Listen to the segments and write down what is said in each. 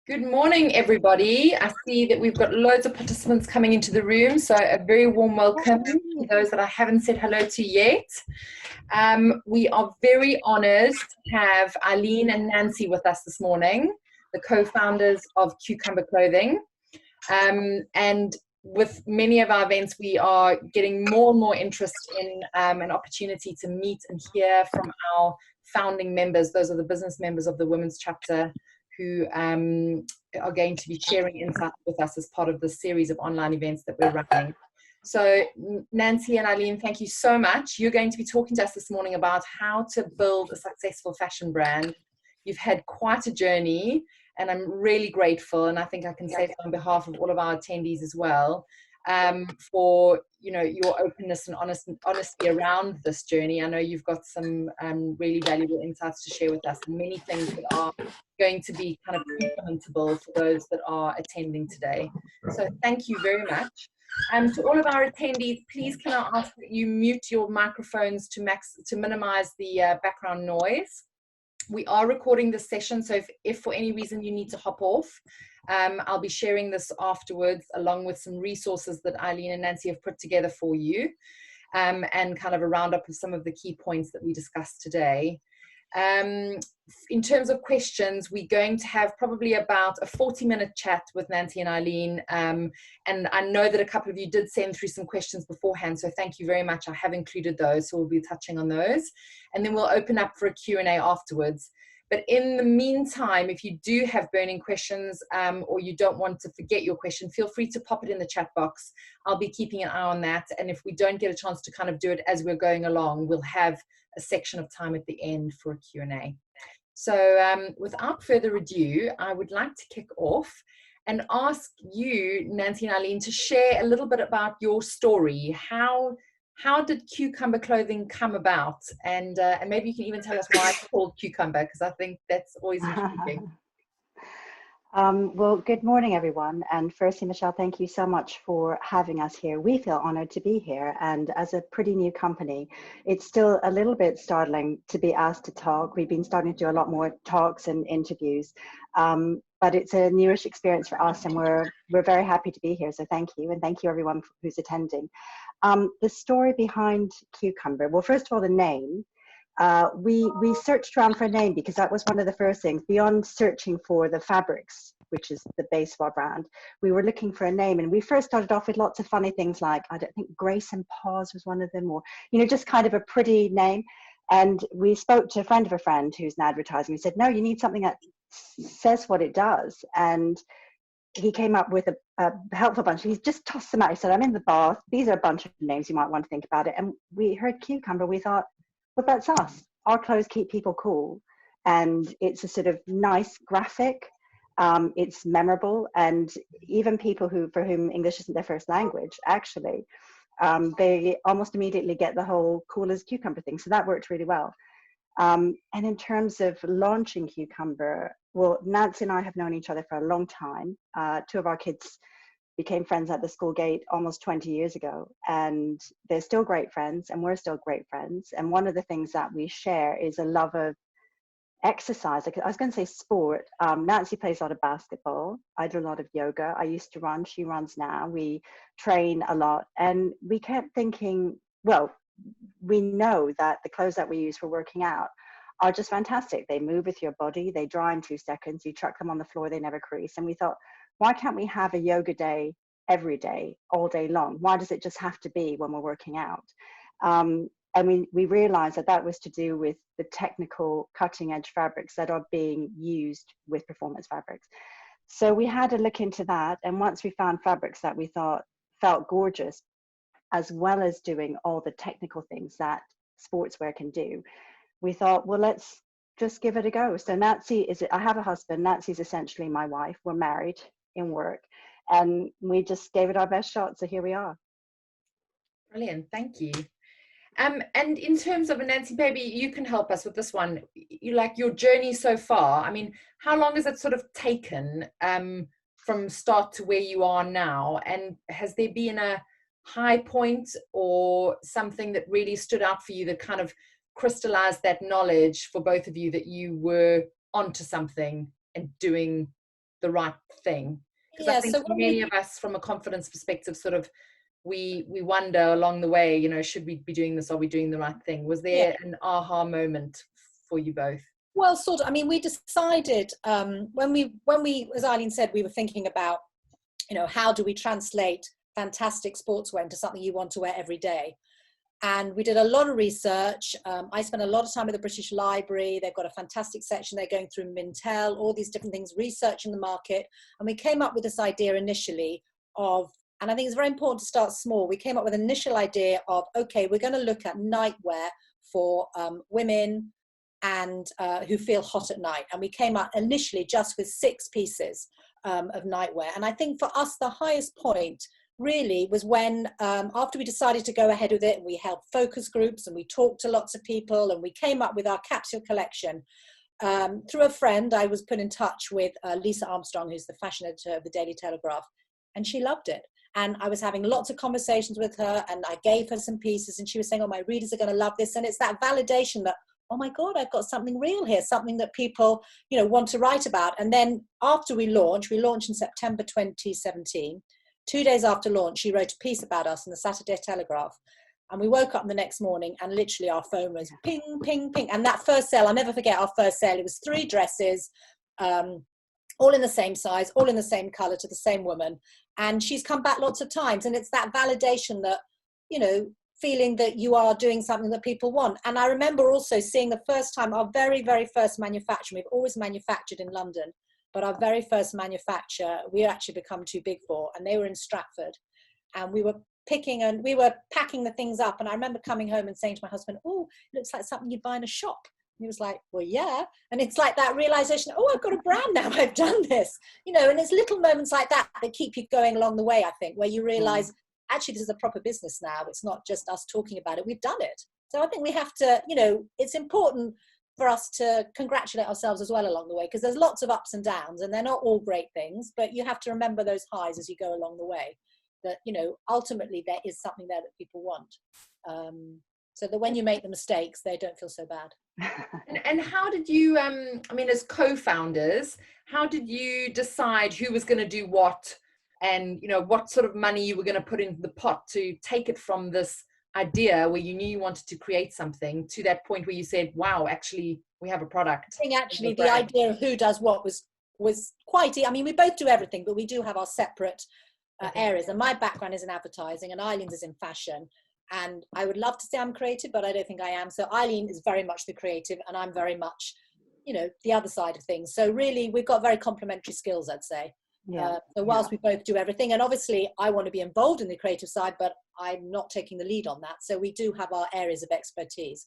Good morning, everybody. I see that we've got loads of participants coming into the room, so a very warm welcome to those that I haven't said hello to yet. We are very honoured to have Eileen and Nancy with us this morning, the co-founders of Cucumber Clothing. And with many of our events, we are getting more and more interest in an opportunity to meet and hear from our founding members. Those are the business members of the women's chapter who are going to be sharing insights with us as part of the series of online events that we're running. So Nancy and Eileen, thank you so much. You're going to be talking to us this morning about how to build a successful fashion brand. You've had quite a journey, and I'm really grateful, and I think I can say on behalf of all of our attendees as well, for your openness and honesty around this journey. I know you've got some really valuable insights to share with us, and many things that are going to be kind of implementable for those that are attending today. So thank you very much. To all of our attendees, please can I ask that you mute your microphones to minimize the background noise. We are recording this session, so if for any reason you need to hop off, I'll be sharing this afterwards along with some resources that Eileen and Nancy have put together for you, and kind of a roundup of some of the key points that we discussed today. In terms of questions, we're going to have probably about a 40-minute chat with Nancy and Eileen, and I know that a couple of you did send through some questions beforehand, so thank you very much. I have included those, so we'll be touching on those, and then we'll open up for a Q&A afterwards. But in the meantime, if you do have burning questions, or you don't want to forget your question, feel free to pop it in the chat box. I'll be keeping an eye on that, and if we don't get a chance to kind of do it as we're going along, we'll have a section of time at the end for a Q&A. So without further ado, I would like to kick off and ask you, Nancy and Eileen, to share a little bit about your story. How did Cucumber Clothing come about? And maybe you can even tell us why it's called Cucumber, because I think that's always intriguing. Well, good morning, everyone. And firstly, Michelle, thank you so much for having us here. We feel honored to be here. And as a pretty new company, it's still a little bit startling to be asked to talk. We've been starting to do a lot more talks and interviews, but it's a newish experience for us, and we're very happy to be here. So thank you. And thank you, everyone who's attending. The story behind Cucumber, well, first of all, the name. We searched around for a name because that was one of the first things. Beyond searching for the fabrics, which is the base of our brand, we were looking for a name, and we first started off with lots of funny things like, I don't think Grace and Paws was one of them, or just kind of a pretty name. And we spoke to a friend of a friend who's in advertising. He said, no, you need something that says what it does. And he came up with a helpful bunch. He just tossed them out. He said, I'm in the bath. These are a bunch of names you might want to think about it. And we heard Cucumber. We thought, well, that's us. Our clothes keep people cool, and it's a sort of nice graphic. It's memorable, and even people for whom English isn't their first language, actually, they almost immediately get the whole cool as cucumber thing. So that worked really well. And in terms of launching Cucumber, well, Nancy and I have known each other for a long time. Two of our kids became friends at the school gate almost 20 years ago, and they're still great friends, and we're still great friends. And one of the things that we share is a love of exercise. I was going to say sport. Nancy plays a lot of basketball. I do a lot of yoga. I used to run. She runs now. We train a lot, and we kept thinking, well, we know that the clothes that we use for working out are just fantastic. They move with your body. They dry in 2 seconds. You chuck them on the floor. They never crease. And we thought, why can't we have a yoga day every day, all day long? Why does it just have to be when we're working out? And we realized that was to do with the technical cutting edge fabrics that are being used with performance fabrics. So we had a look into that. And once we found fabrics that we thought felt gorgeous, as well as doing all the technical things that sportswear can do, we thought, well, let's just give it a go. So Nancy I have a husband. Nancy's essentially my wife. We're married in work, and we just gave it our best shot. So here we are. Brilliant, thank you. And in terms of, Nancy, maybe you can help us with this one. You like your journey so far. I mean, how long has it sort of taken from start to where you are now? And has there been a high point or something that really stood out for you that kind of crystallized that knowledge for both of you that you were onto something and doing the right thing? Because I Yeah, think so many of us, from a confidence perspective, sort of we wonder along the way, you know, should we be doing this? Are we doing the right thing? Was there an aha moment for you both? Well, sort of. I mean, we decided when we, as Eileen said, we were thinking about, you know, how do we translate fantastic sportswear into something you want to wear every day? And we did a lot of research. I spent a lot of time at the British Library. They've got a fantastic section. They're going through Mintel, all these different things, researching the market. And we came up with this idea initially of, and I think it's very important to start small. We came up with an initial idea of, okay, we're going to look at nightwear for women and who feel hot at night. And we came up initially just with 6 pieces of nightwear. And I think for us, the highest point really was when, after we decided to go ahead with it, we held focus groups and we talked to lots of people and we came up with our capsule collection. Through a friend, I was put in touch with Lisa Armstrong, who's the fashion editor of the Daily Telegraph, and she loved it. And I was having lots of conversations with her and I gave her some pieces and she was saying, oh, my readers are going to love this. And it's that validation that, oh my God, I've got something real here, something that people, you know, want to write about. And then after we launched in September 2017, 2 days after launch, she wrote a piece about us in the Saturday Telegraph. And we woke up the next morning and literally our phone was ping, ping, ping. And that first sale, I'll never forget our first sale. It was 3 dresses, all in the same size, all in the same color to the same woman. And she's come back lots of times. And it's that validation that, you know, feeling that you are doing something that people want. And I remember also seeing the first time, our very, very first manufacturer, we've always manufactured in London, but our very first manufacturer, we actually become too big for, and they were in Stratford. And we were picking and we were packing the things up. And I remember coming home and saying to my husband, oh, it looks like something you'd buy in a shop. And he was like, well, yeah. And it's like that realization, oh, I've got a brand now, I've done this. You know, and it's little moments like that that keep you going along the way, I think, where you realize, actually, this is a proper business now. It's not just us talking about it, we've done it. So I think we have to, you know, it's important for us to congratulate ourselves as well along the way, because there's lots of ups and downs and they're not all great things, but you have to remember those highs as you go along the way, that, you know, ultimately there is something there that people want. So that when you make the mistakes, they don't feel so bad. And how did you, I mean, as co-founders, how did you decide who was going to do what, and, you know, what sort of money you were going to put into the pot to take it from this idea where you knew you wanted to create something to that point where you said, wow, actually we have a product? I think actually the idea of who does what was quite, I mean, we both do everything, but we do have our separate areas. And my background is in advertising and Eileen's is in fashion. And I would love to say I'm creative, but I don't think I am. So Eileen is very much the creative and I'm very much, you know, the other side of things. So really we've got very complementary skills, I'd say. So whilst we both do everything, and obviously I want to be involved in the creative side, but I'm not taking the lead on that. So we do have our areas of expertise.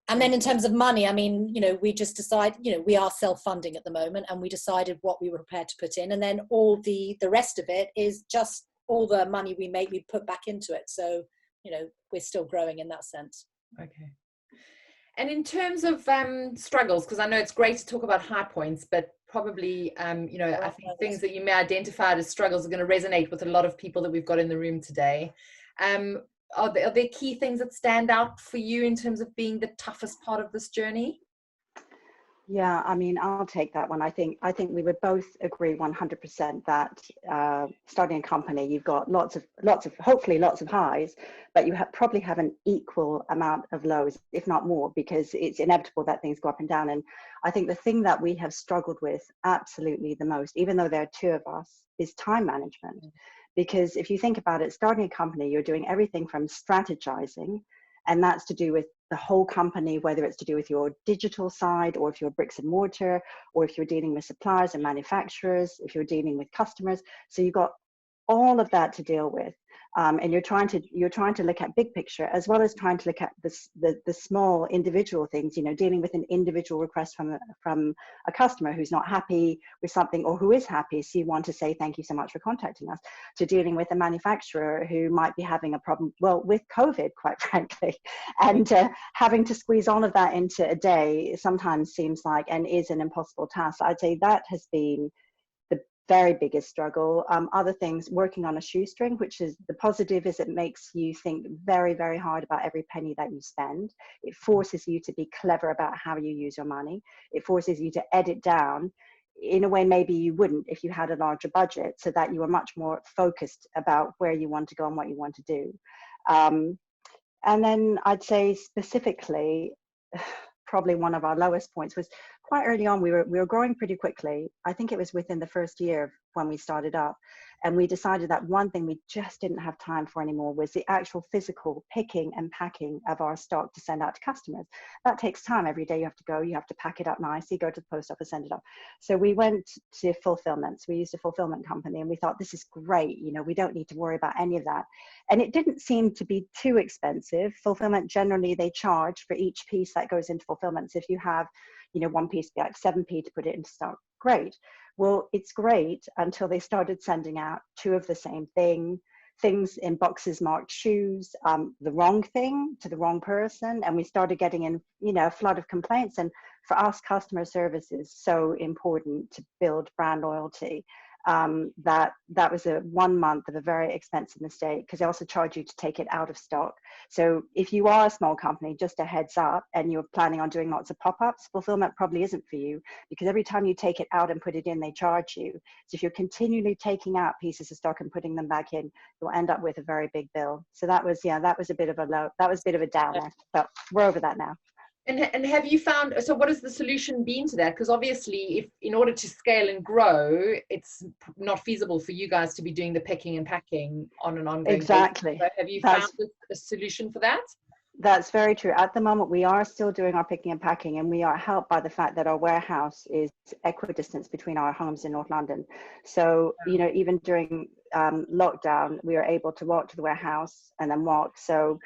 And then in terms of money, I mean, you know, we just decide, you know, we are self-funding at the moment and we decided what we were prepared to put in. And then all the rest of it is just all the money we make, we put back into it. So, you know, we're still growing in that sense. Okay. And in terms of struggles, because I know it's great to talk about high points, but probably, you know, I think things that you may identify as struggles are going to resonate with a lot of people that we've got in the room today. Are there key things that stand out for you in terms of being the toughest part of this journey? Yeah, I mean, I'll take that one. I think we would both agree 100% that starting a company, you've got lots of hopefully lots of highs, but you probably have an equal amount of lows, if not more, because it's inevitable that things go up and down. And I think the thing that we have struggled with absolutely the most, even though there are 2 of us, is time management. Because if you think about it, starting a company, you're doing everything from strategizing, and that's to do with the whole company, whether it's to do with your digital side or if you're bricks and mortar, or if you're dealing with suppliers and manufacturers, if you're dealing with customers. So you've got all of that to deal with. And you're trying to look at big picture as well as trying to look at the small individual things, you know, dealing with an individual request from a customer who's not happy with something or who is happy. So you want to say, thank you so much for contacting us, to dealing with a manufacturer who might be having a problem, well, with COVID, quite frankly, and having to squeeze all of that into a day sometimes seems like and is an impossible task. I'd say that has been very biggest struggle. Other things, working on a shoestring, which is the positive is it makes you think very, very hard about every penny that you spend. It forces you to be clever about how you use your money. It forces you to edit down in a way, maybe you wouldn't if you had a larger budget, so that you were much more focused about where you want to go and what you want to do. And then I'd say specifically, probably one of our lowest points was quite early on. We were growing pretty quickly. I think it was within the first year when we started up. And we decided that one thing we just didn't have time for anymore was the actual physical picking and packing of our stock to send out to customers. That takes time. Every day you have to go, you have to pack it up nicely, go to the post office, send it up. So we went to fulfillment. So we used a fulfillment company, and we thought, this is great. You know, we don't need to worry about any of that. And it didn't seem to be too expensive. Fulfillment, generally, they charge for each piece that goes into fulfillment. So if you have, you know, one piece be like 7p to put it into stock, great. Well, it's great until they started sending out two of the same things in boxes marked shoes, the wrong thing to the wrong person. And we started getting in, you know, a flood of complaints. And for us, customer service is so important to build brand loyalty. That was 1 month of a very expensive mistake, because they also charge you to take it out of stock. So if you are a small company, just a heads up, and you're planning on doing lots of pop-ups, fulfillment probably isn't for you, because every time you take it out and put it in, they charge you. So if you're continually taking out pieces of stock and putting them back in, you'll end up with a very big bill. So that was a bit of a downer, but we're over that now. And have you found, so what has the solution been to that? Because obviously, if in order to scale and grow, it's not feasible for you guys to be doing the picking and packing on an ongoing Exactly. basis. So have you found a solution for that? That's very true. At the moment, we are still doing our picking and packing, and we are helped by the fact that our warehouse is equidistant between our homes in North London. So, you know, even during lockdown, we are able to walk to the warehouse and then walk. So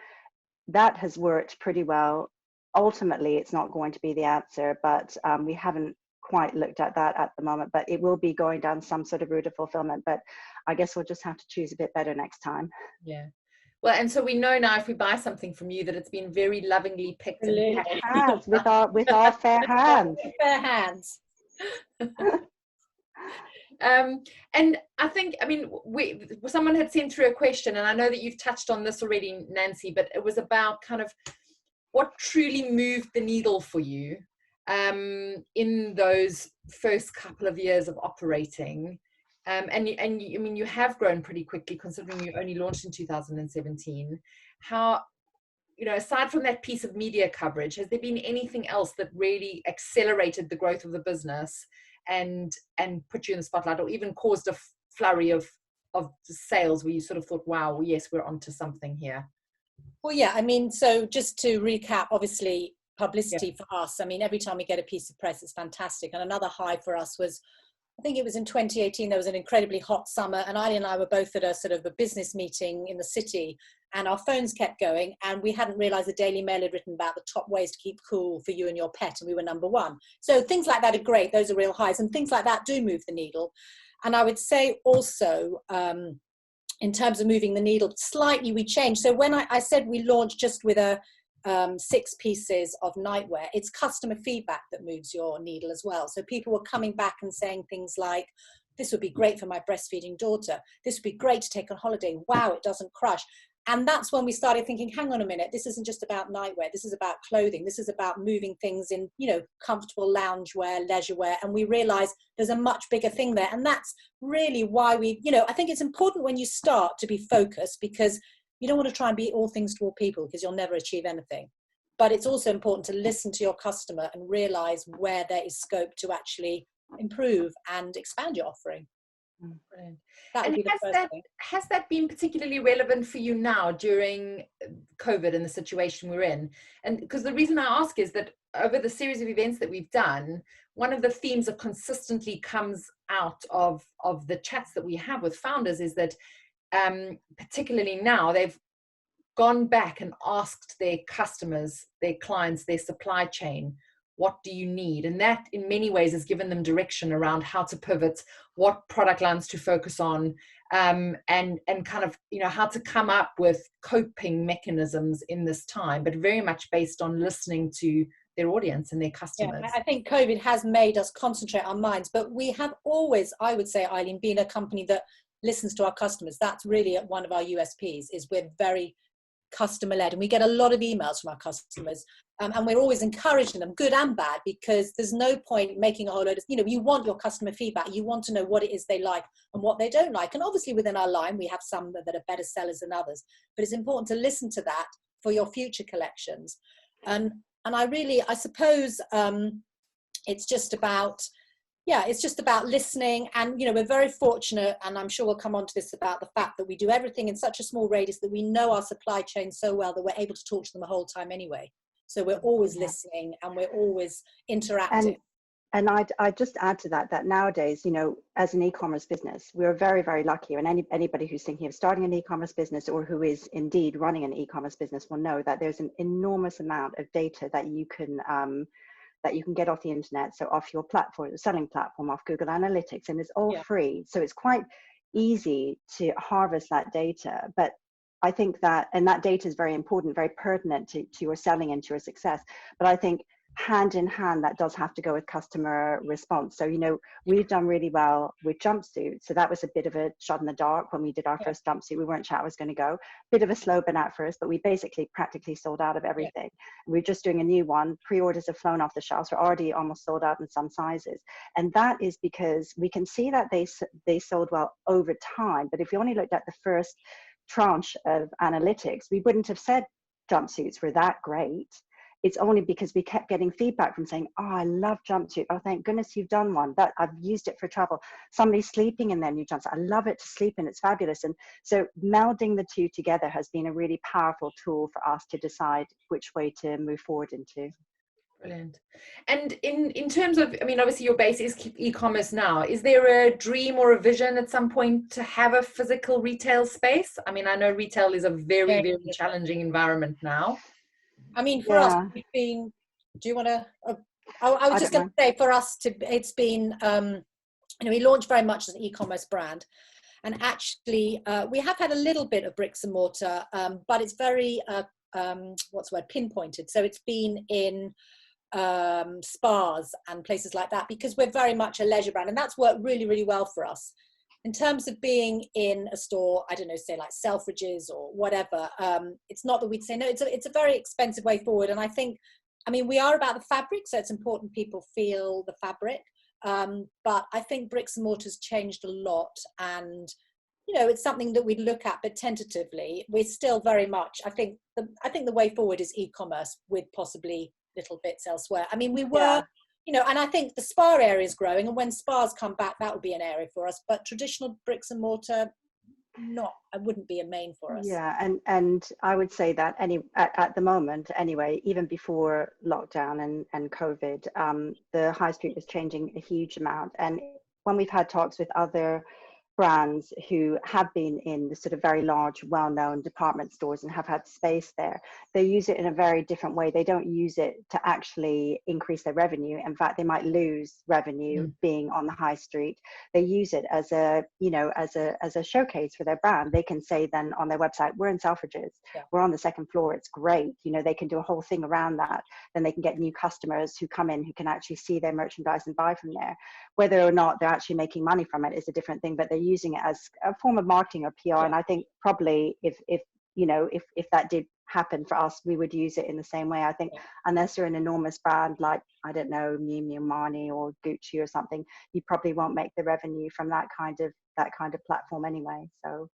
that has worked pretty well. Ultimately, it's not going to be the answer, but we haven't quite looked at that at the moment, but it will be going down some sort of route of fulfillment. But I guess we'll just have to choose a bit better next time. Yeah. Well, and so we know now if we buy something from you that it's been very lovingly picked and packed. With our fair hands. Fair hands. And I think, I mean, someone had sent through a question, and I know that you've touched on this already, Nancy, but it was about kind of what truly moved the needle for you in those first couple of years of operating. I mean, you have grown pretty quickly, considering you only launched in 2017. How, you know, aside from that piece of media coverage, has there been anything else that really accelerated the growth of the business and put you in the spotlight, or even caused a flurry of sales where you sort of thought, wow, yes, we're onto something here? Well, yeah, I mean, so just to recap, obviously, publicity for us, I mean, every time we get a piece of press, it's fantastic. And another high for us was, I think it was in 2018, there was an incredibly hot summer, and Eileen and I were both at a sort of a business meeting in the city, and our phones kept going, and we hadn't realized the Daily Mail had written about the top ways to keep cool for you and your pet, and we were number one. So things like that are great. Those are real highs, and things like that do move the needle. And I would say also, in terms of moving the needle, slightly we changed. So when I said we launched just with 6 pieces of nightwear, it's customer feedback that moves your needle as well. So people were coming back and saying things like, this would be great for my breastfeeding daughter. This would be great to take on holiday. Wow, it doesn't crush. And that's when we started thinking, hang on a minute, this isn't just about nightwear. This is about clothing. This is about moving things in, you know, comfortable loungewear, leisurewear. And we realized there's a much bigger thing there. And that's really why we, you know, I think it's important when you start to be focused, because you don't want to try and be all things to all people, because you'll never achieve anything. But it's also important to listen to your customer and realize where there is scope to actually improve and expand your offering. Brilliant. That would be the first thing. Has that been particularly relevant for you now during COVID and the situation we're in? And because the reason I ask is that over the series of events that we've done, one of the themes that consistently comes out of the chats that we have with founders is that particularly now, they've gone back and asked their customers, their clients, their supply chain, what do you need? And that in many ways has given them direction around how to pivot, what product lines to focus on, and kind of, you know, how to come up with coping mechanisms in this time, but very much based on listening to their audience and their customers. Yeah, I think COVID has made us concentrate our minds, but we have always, I would say, Eileen, been a company that listens to our customers. That's really one of our USPs, is we're very customer led, and we get a lot of emails from our customers, and we're always encouraging them, good and bad, because there's no point making a whole load of, you want your customer feedback, you want to know what it is they like and what they don't like. And obviously within our line we have some that are better sellers than others, but it's important to listen to that for your future collections. And I suppose it's just about listening. And we're very fortunate, and I'm sure we'll come on to this, about the fact that we do everything in such a small radius that we know our supply chain so well that we're able to talk to them the whole time anyway. So we're always listening and we're always interacting. And I'd just add to that nowadays, as an e-commerce business, we're very, very lucky. And anybody who's thinking of starting an e-commerce business, or who is indeed running an e-commerce business, will know that there's an enormous amount of data that you can get off the internet, so off your platform, selling platform, off Google Analytics, and it's all free. So it's quite easy to harvest that data. But I think that data is very important, very pertinent to your selling and to your success. But I think hand in hand, that does have to go with customer response. So, we've done really well with jumpsuits. So that was a bit of a shot in the dark when we did our first jumpsuit. We weren't sure how it was going to go. Bit of a slow burn at first, but we basically practically sold out of everything. We're just doing a new one. Pre-orders have flown off the shelves. We're already almost sold out in some sizes. And that is because we can see that they sold well over time. But if we only looked at the first tranche of analytics, we wouldn't have said jumpsuits were that great. It's only because we kept getting feedback from saying, oh, I love jumpsuit. Oh, thank goodness you've done one. That I've used it for travel. Somebody's sleeping in their new jumpsuit. I love it to sleep in. It's fabulous. And so melding the two together has been a really powerful tool for us to decide which way to move forward into. Brilliant. And in terms of, obviously your base is e-commerce now. Is there a dream or a vision at some point to have a physical retail space? I know retail is a very, very challenging environment now. For us, we've been, do you want to, I was just going to say, for us, it's been, we launched very much as an e-commerce brand. And actually, we have had a little bit of bricks and mortar, but it's very, pinpointed. So it's been in spas and places like that, because we're very much a leisure brand. And that's worked really, really well for us. In terms of being in a store, I don't know, say like Selfridges or whatever, it's not that we'd say no. It's a very expensive way forward. And I think, we are about the fabric, so it's important people feel the fabric. But I think bricks and mortar's changed a lot, and it's something that we'd look at, but tentatively. We're still very much, I think the way forward is e-commerce with possibly little bits elsewhere. We were. And I think the spa area is growing, and when spas come back, that would be an area for us. But traditional bricks and mortar, wouldn't be a main for us. Yeah, and I would say that at the moment, anyway, even before lockdown and COVID, the high street was changing a huge amount. And when we've had talks with other brands who have been in the sort of very large, well-known department stores and have had space there, they use it in a very different way. They don't use it to actually increase their revenue. In fact, they might lose revenue being on the high street. They use it as a showcase for their brand. They can say then on their website, we're in Selfridges, we're on the second floor, it's great. They can do a whole thing around that. Then they can get new customers who come in who can actually see their merchandise and buy from there. Whether or not they're actually making money from it is a different thing, but they're using it as a form of marketing or PR. And I think probably if that did happen for us, we would use it in the same way. I think unless you're an enormous brand like, I don't know, Miu Miu, Marni or Gucci or something, you probably won't make the revenue from that kind of platform anyway. So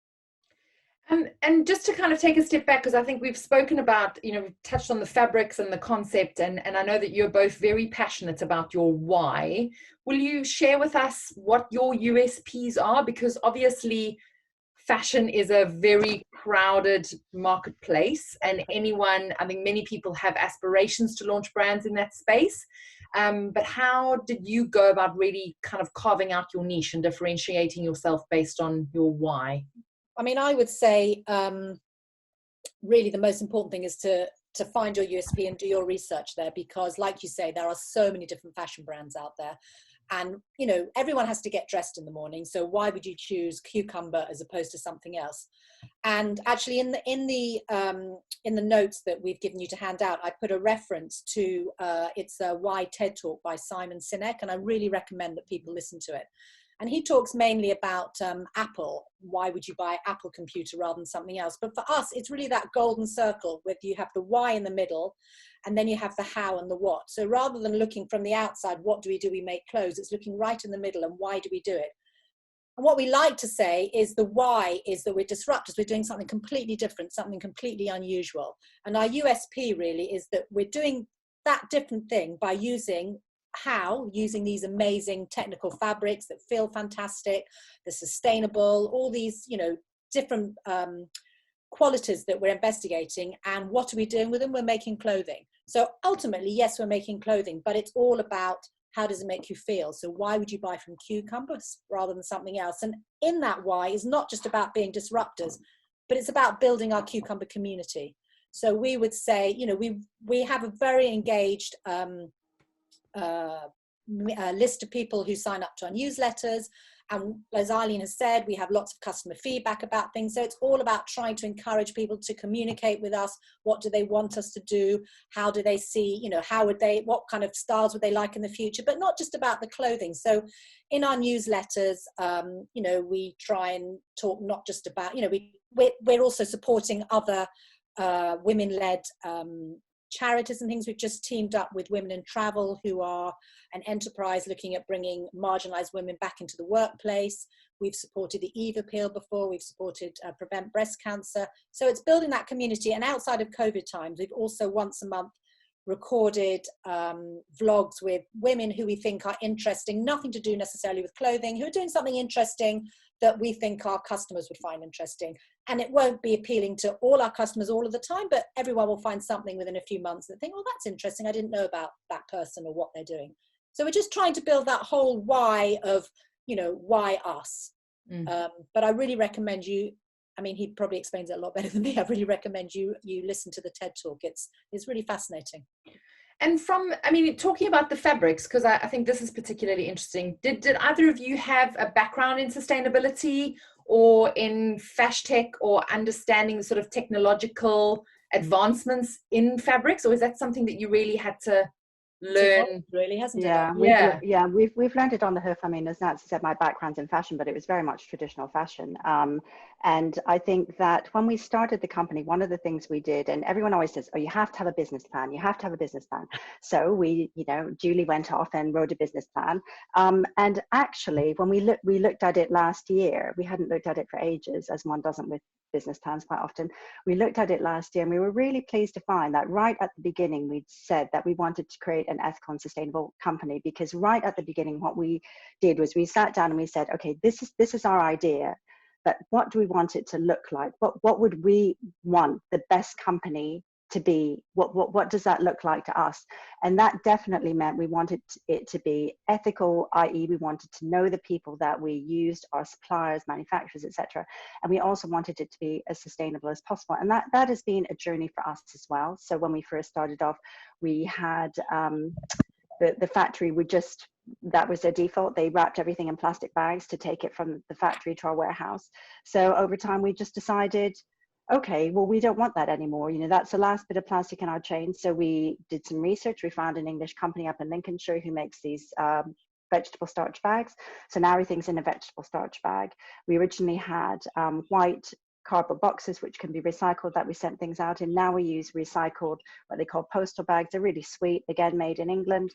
and just to kind of take a step back, because I think we've spoken about, we've touched on the fabrics and the concept, and I know that you're both very passionate about your why. Will you share with us what your USPs are? Because obviously fashion is a very crowded marketplace, and many people have aspirations to launch brands in that space. But how did you go about really kind of carving out your niche and differentiating yourself based on your why? I would say really the most important thing is to find your USP and do your research there, because like you say, there are so many different fashion brands out there, and everyone has to get dressed in the morning, so why would you choose cucumber as opposed to something else? And actually in the notes that we've given you to hand out, I put a reference to it's a Why TED Talk by Simon Sinek, and I really recommend that people listen to it. And he talks mainly about Apple. Why would you buy an Apple computer rather than something else? But for us, it's really that golden circle where you have the why in the middle, and then you have the how and the what. So rather than looking from the outside, what do? We make clothes. It's looking right in the middle, and why do we do it? And what we like to say is the why is that we're disruptors. We're doing something completely different, something completely unusual. And our USP really is that we're doing that different thing by using these amazing technical fabrics that feel fantastic, the sustainable, all these, different qualities that we're investigating. And what are we doing with them? We're making clothing. So ultimately, yes, we're making clothing, but it's all about how does it make you feel? So why would you buy from Cucumbers rather than something else? And in that why is not just about being disruptors, but it's about building our Cucumber community. So we would say, we have a very engaged list of people who sign up to our newsletters. And as Eileen has said, we have lots of customer feedback about things. So it's all about trying to encourage people to communicate with us. What do they want us to do? How do they see, what kind of styles would they like in the future? But not just about the clothing. So in our newsletters, we try and talk not just about, we're also supporting other women-led charities and things. We've just teamed up with Women in Travel, who are an enterprise looking at bringing marginalized women back into the workplace. We've supported the Eve Appeal before. We've supported Prevent Breast Cancer. So it's building that community. And outside of COVID times, we've also once a month recorded vlogs with women who we think are interesting, nothing to do necessarily with clothing, who are doing something interesting that we think our customers would find interesting. And it won't be appealing to all our customers all of the time, but everyone will find something within a few months that think, oh, that's interesting. I didn't know about that person or what they're doing. So we're just trying to build that whole why of, why us? But I really recommend you, he probably explains it a lot better than me. I really recommend you listen to the TED Talk. It's really fascinating. And talking about the fabrics, because I think this is particularly interesting. Did either of you have a background in sustainability or in fashion tech or understanding sort of technological advancements in fabrics, or is that something that you really had to learn? Really, hasn't it? Yeah, we've learned it on the hoof. As Nancy said, my background's in fashion, but it was very much traditional fashion. And I think that when we started the company, one of the things we did, and everyone always says, oh, you have to have a business plan. You have to have a business plan. So we, duly went off and wrote a business plan. And actually, when we looked at it last year, we hadn't looked at it for ages, as one doesn't with business plans quite often. We looked at it last year and we were really pleased to find that right at the beginning, we'd said that we wanted to create an ethical and sustainable company, because right at the beginning, what we did was we sat down and we said, okay, this is our idea, but what do we want it to look like? What would we want the best company to be? What does that look like to us? And that definitely meant we wanted it to be ethical, i.e. we wanted to know the people that we used, our suppliers, manufacturers, etc. And we also wanted it to be as sustainable as possible. And that has been a journey for us as well. So when we first started off, we had the factory, that was their default. They wrapped everything in plastic bags to take it from the factory to our warehouse. So over time, we just decided, okay, well, we don't want that anymore. That's the last bit of plastic in our chain. So we did some research. We found an English company up in Lincolnshire who makes these vegetable starch bags. So now everything's in a vegetable starch bag. We originally had white cardboard boxes which can be recycled that we sent things out in. Now we use recycled, what they call postal bags. They're really sweet, again made in England,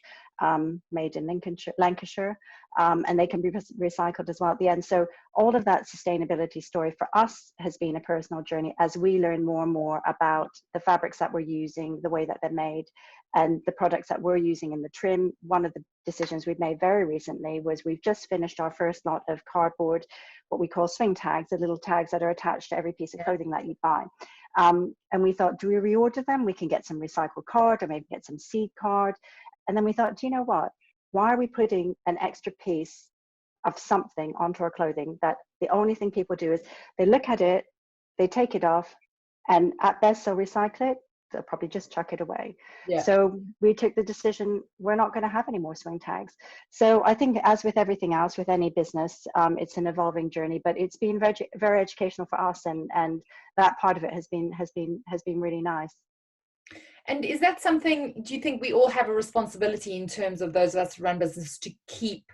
made in Lancashire, and they can be recycled as well at the end. So all of that sustainability story for us has been a personal journey as we learn more and more about the fabrics that we're using, the way that they're made, and the products that we're using in the trim. One of the decisions we've made very recently was we've just finished our first lot of cardboard, what we call swing tags, the little tags that are attached to every piece of clothing that you buy. And we thought, do we reorder them? We can get some recycled card or maybe get some seed card. And then we thought, do you know what? Why are we putting an extra piece of something onto our clothing that the only thing people do is they look at it, they take it off, and at best they'll recycle it. They'll probably just chuck it away. Yeah. So we took the decision, we're not going to have any more swing tags. So I think as with everything else, with any business, it's an evolving journey, but it's been very, very educational for us. And that part of it has been really nice. And is that something, do you think we all have a responsibility in terms of those of us who run business to keep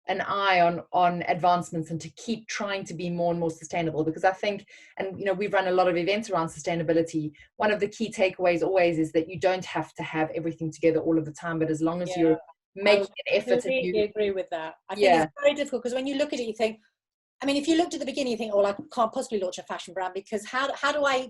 an eye on advancements and to keep trying to be more and more sustainable. Because I think, and we've run a lot of events around sustainability, one of the key takeaways always is that you don't have to have everything together all of the time, but as long as you're making an effort, I completely agree with that. I think yeah, it's very difficult, because when you look at it, you think, I mean, if you looked at the beginning, you think, oh, I can't possibly launch a fashion brand, because how do I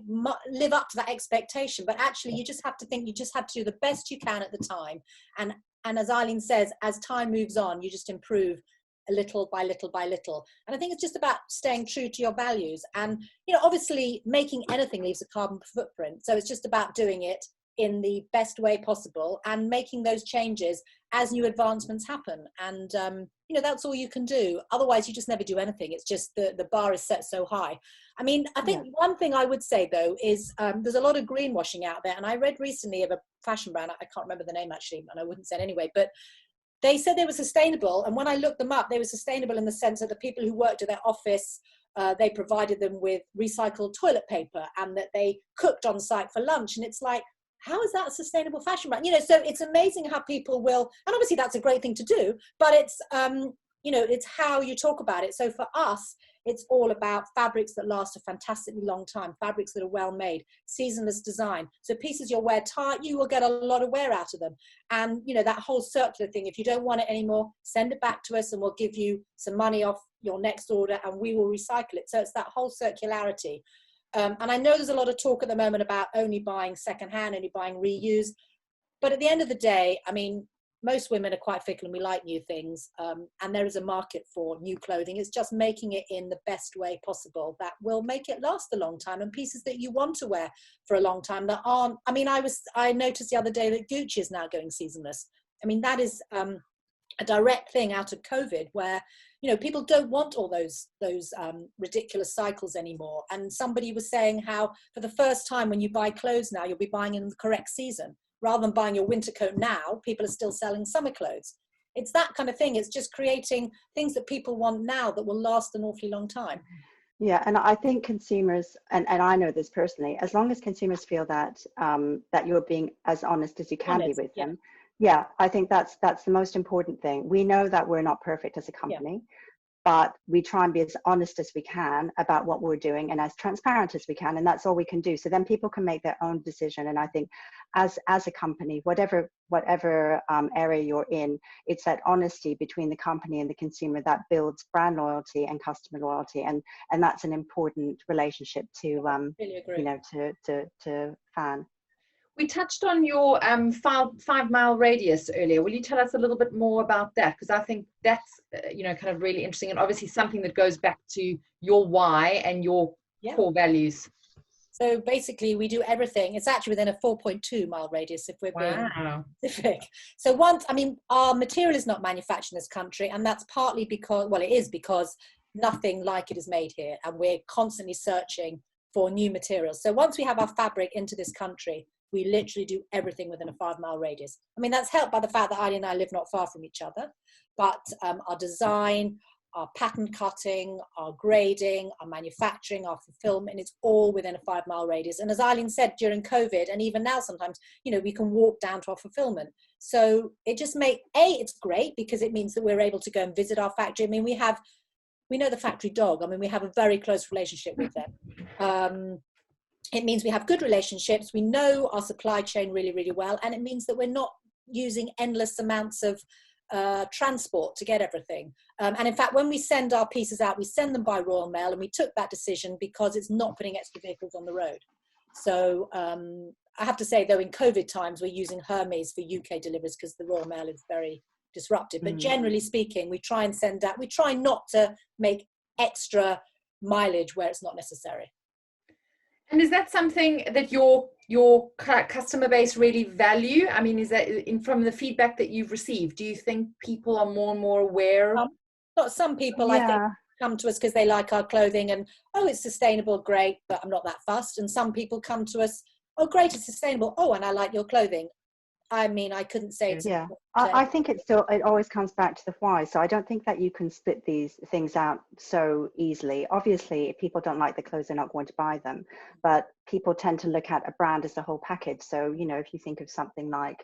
live up to that expectation? But actually, you just have to think, you just have to do the best you can at the time. And as Eileen says, as time moves on, you just improve a little by little by little. And I think it's just about staying true to your values. And, obviously making anything leaves a carbon footprint. So it's just about doing it in the best way possible and making those changes as new advancements happen. And, that's all you can do. Otherwise, you just never do anything. It's just the bar is set so high. I mean, I think one thing I would say, though, is there's a lot of greenwashing out there. And I read recently of a fashion brand, I can't remember the name actually, and I wouldn't say it anyway, but they said they were sustainable. And when I looked them up, they were sustainable in the sense that the people who worked at their office, they provided them with recycled toilet paper, and that they cooked on site for lunch. And it's like, how is that a sustainable fashion brand? So it's amazing how people will, and obviously that's a great thing to do, but it's, it's how you talk about it. So for us, it's all about fabrics that last a fantastically long time, fabrics that are well made, seasonless design. So pieces you'll wear tight, you will get a lot of wear out of them. And, that whole circular thing, if you don't want it anymore, send it back to us and we'll give you some money off your next order and we will recycle it. So it's that whole circularity. And I know there's a lot of talk at the moment about only buying secondhand, only buying reused. But at the end of the day, I mean, most women are quite fickle and we like new things. And there is a market for new clothing. It's just making it in the best way possible that will make it last a long time, and pieces that you want to wear for a long time that aren't. I mean, I noticed the other day that Gucci is now going seasonless. I mean, that is a direct thing out of COVID, where people don't want all those ridiculous cycles anymore. And somebody was saying how for the first time when you buy clothes now, you'll be buying in the correct season rather than buying your winter coat now. People are still selling summer clothes. It's that kind of thing. It's just creating things that people want now that will last an awfully long time. Yeah, and I think consumers, and I know this personally, as long as consumers feel that that you're being as honest as you can be with them, yeah, I think that's the most important thing. We know that we're not perfect as a company, but we try and be as honest as we can about what we're doing and as transparent as we can, and that's all we can do. So then people can make their own decision. And I think as a company, whatever area you're in, it's that honesty between the company and the consumer that builds brand loyalty and customer loyalty, and that's an important relationship to to fan. We touched on your 5-mile radius earlier. Will you tell us a little bit more about that? Because I think that's kind of really interesting, and obviously something that goes back to your why and your core values. So basically we do everything. It's actually within a 4.2 mile radius if we're being specific. So our material is not manufactured in this country, and that's partly because, well, it is because nothing like it is made here, and we're constantly searching for new materials. So once we have our fabric into this country, we literally do everything within a 5-mile radius. I mean, that's helped by the fact that Eileen and I live not far from each other, but our design, our pattern cutting, our grading, our manufacturing, our fulfillment, it's all within a 5-mile radius. And as Eileen said, during COVID, and even now sometimes, we can walk down to our fulfillment. So it just it's great because it means that we're able to go and visit our factory. I mean, we know the factory dog. I mean, we have a very close relationship with them. It means we have good relationships. We know our supply chain really, really well. And it means that we're not using endless amounts of transport to get everything. And in fact, when we send our pieces out, we send them by Royal Mail, and we took that decision because it's not putting extra vehicles on the road. So I have to say, though, in COVID times, we're using Hermes for UK deliveries because the Royal Mail is very disrupted. But generally speaking, we try and send out, we try not to make extra mileage where it's not necessary. And is that something that your customer base really value? I mean, is that from the feedback that you've received, do you think people are more and more aware? Some people, I think, come to us because they like our clothing and, oh, it's sustainable, great, but I'm not that fussed. And some people come to us, oh, great, it's sustainable. Oh, and I like your clothing. I mean, I couldn't say it's I think it always comes back to the why. So I don't think that you can split these things out so easily. Obviously, if people don't like the clothes, they're not going to buy them. But people tend to look at a brand as a whole package. So, if you think of something like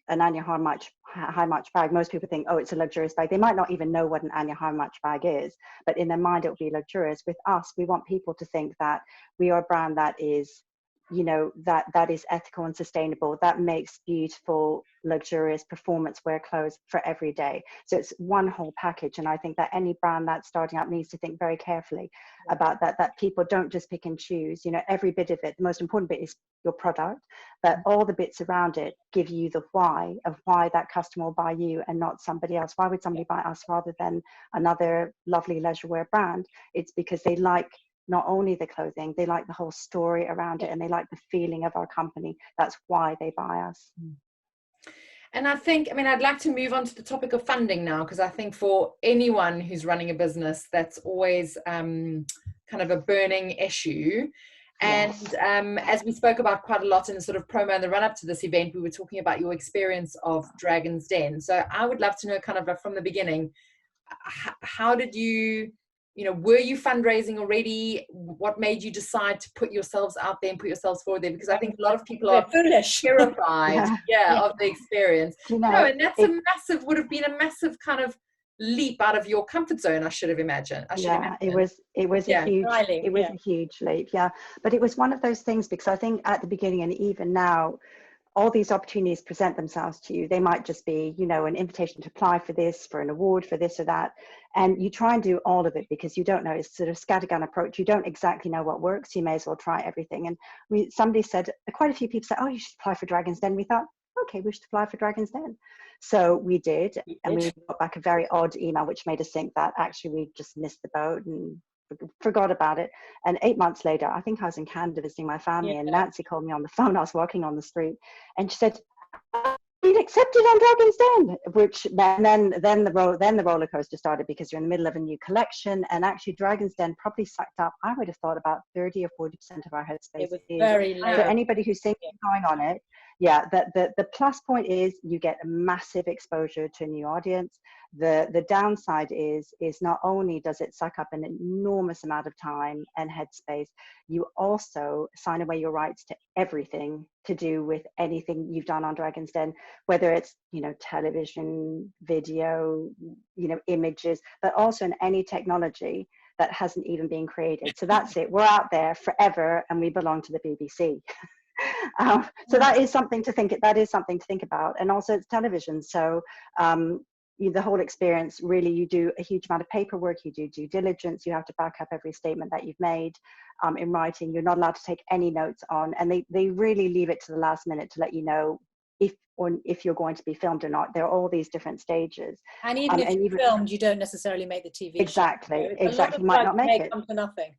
an Anya high march bag, most people think, oh, it's a luxurious bag. They might not even know what an Anya high march bag is, but in their mind it will be luxurious. With us, we want people to think that we are a brand that is, that is ethical and sustainable, that makes beautiful, luxurious performance wear clothes for every day. So it's one whole package. And I think that any brand that's starting up needs to think very carefully about that people don't just pick and choose, every bit of it. The most important bit is your product, but all the bits around it give you the why of why that customer will buy you and not somebody else. Why would somebody buy us rather than another lovely leisure wear brand? It's because they like not only the clothing, they like the whole story around it, and they like the feeling of our company. That's why they buy us. And I think, I'd like to move on to the topic of funding now, because I think for anyone who's running a business, that's always kind of a burning issue. And Yes. as we spoke about quite a lot in the sort of promo and the run up to this event, we were talking about your experience of Dragon's Den. So I would love to know kind of from the beginning, how did you, were you fundraising already? What made you decide to put yourselves out there and put yourselves forward there? Because I think a lot of people are foolish, terrified, of the experience. And that's would have been a massive kind of leap out of your comfort zone. I should have imagined. It was a huge leap. Yeah, but it was one of those things, because I think at the beginning and even now, all these opportunities present themselves to you. They might just be, an invitation to apply for this, for an award, for this or that. And you try and do all of it because you don't know. It's sort of scattergun approach. You don't exactly know what works. You may as well try everything. And somebody said, quite a few people said, oh, you should apply for Dragon's Den. We thought, okay, we should apply for Dragon's Den. So we did. And we got back a very odd email, which made us think that actually we just missed the boat and forgot about it. And 8 months later, I think I was in Canada visiting my family, and Nancy called me on the phone. I was walking on the street, and she said, "Been accepted on Dragon's Den," which then the roller coaster started, because you're in the middle of a new collection, and actually Dragon's Den probably sucked up, I would have thought, about 30 or 40% of our headspace. It was very low. For anybody who's thinking of going on it, the plus point is you get a massive exposure to a new audience. The downside is not only does it suck up an enormous amount of time and headspace, you also sign away your rights to everything to do with anything you've done on Dragon's Den, whether it's, television, video, images, but also in any technology that hasn't even been created. So that's it. We're out there forever, and we belong to the BBC. So that is something to think about. And also it's television. So the whole experience, really, you do a huge amount of paperwork, you do due diligence, you have to back up every statement that you've made in writing. You're not allowed to take any notes on, and they really leave it to the last minute to let you know if you're going to be filmed or not. There are all these different stages. And even if you're filmed, you don't necessarily make the TV Exactly, show. exactly. You might not make it. Come to nothing.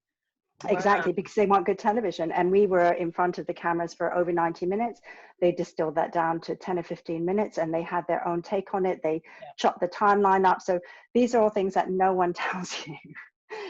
Exactly, because they want good television. And we were in front of the cameras for over 90 minutes. They distilled that down to 10 or 15 minutes, and they had their own take on it. They chopped the timeline up. So these are all things that no one tells you.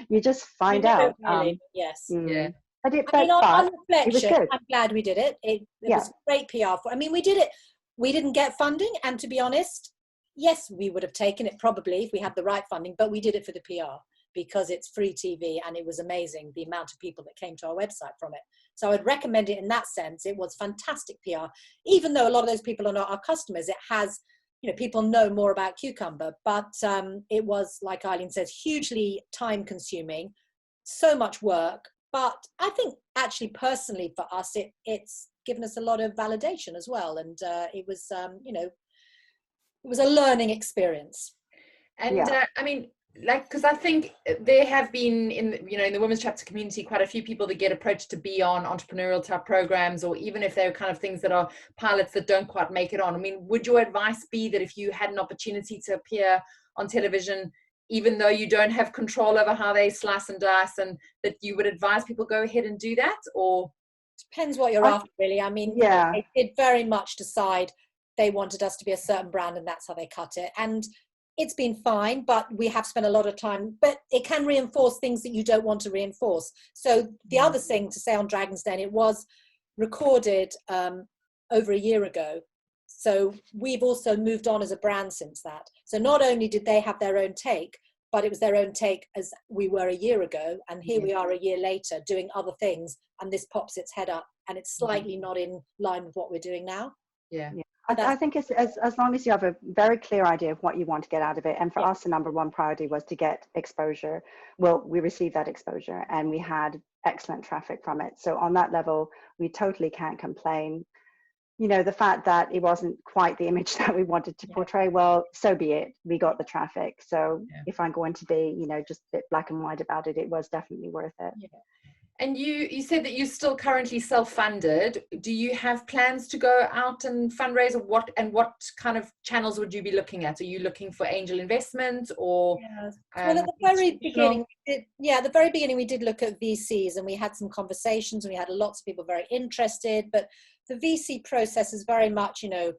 You just find out. Really, yes. Yeah. But on reflection, it was good. I'm glad we did it. It was great PR. We did it. We didn't get funding. And to be honest, yes, we would have taken it probably if we had the right funding, but we did it for the PR, because it's free TV, and it was amazing the amount of people that came to our website from it. So I'd recommend it in that sense. It was fantastic PR, even though a lot of those people are not our customers. It has, people know more about Cucumber, but it was, like Eileen says, hugely time consuming, so much work. But I think actually personally for us, it's given us a lot of validation as well. And it was, it was a learning experience. And because I think there have been in the women's chapter community quite a few people that get approached to be on entrepreneurial type programs, or even if they're kind of things that are pilots that don't quite make it on. Would your advice be that if you had an opportunity to appear on television, even though you don't have control over how they slice and dice, and that you would advise people go ahead and do that? Or depends what you're after, really. They did very much decide they wanted us to be a certain brand, and that's how they cut it. And it's been fine, but we have spent a lot of time, but it can reinforce things that you don't want to reinforce. So the other thing to say on Dragon's Den, it was recorded over a year ago. So we've also moved on as a brand since that. So not only did they have their own take, but it was their own take as we were a year ago. And here we are a year later doing other things, and this pops its head up, and it's slightly not in line with what we're doing now. Yeah. I think it's, as long as you have a very clear idea of what you want to get out of it. And for us, the number one priority was to get exposure. Well, we received that exposure and we had excellent traffic from it. So on that level, we totally can't complain. You know, the fact that it wasn't quite the image that we wanted to portray, well, so be it. We got the traffic. So if I'm going to be, you know, just a bit black and white about it, it was definitely worth it. Yeah. And you said that you're still currently self-funded. Do you have plans to go out and fundraise, or what kind of channels would you be looking at? Are you looking for angel investment or? Well, at the very beginning, the very beginning we did look at VCs, and we had some conversations, and we had lots of people very interested. But the VC process is very much, you know,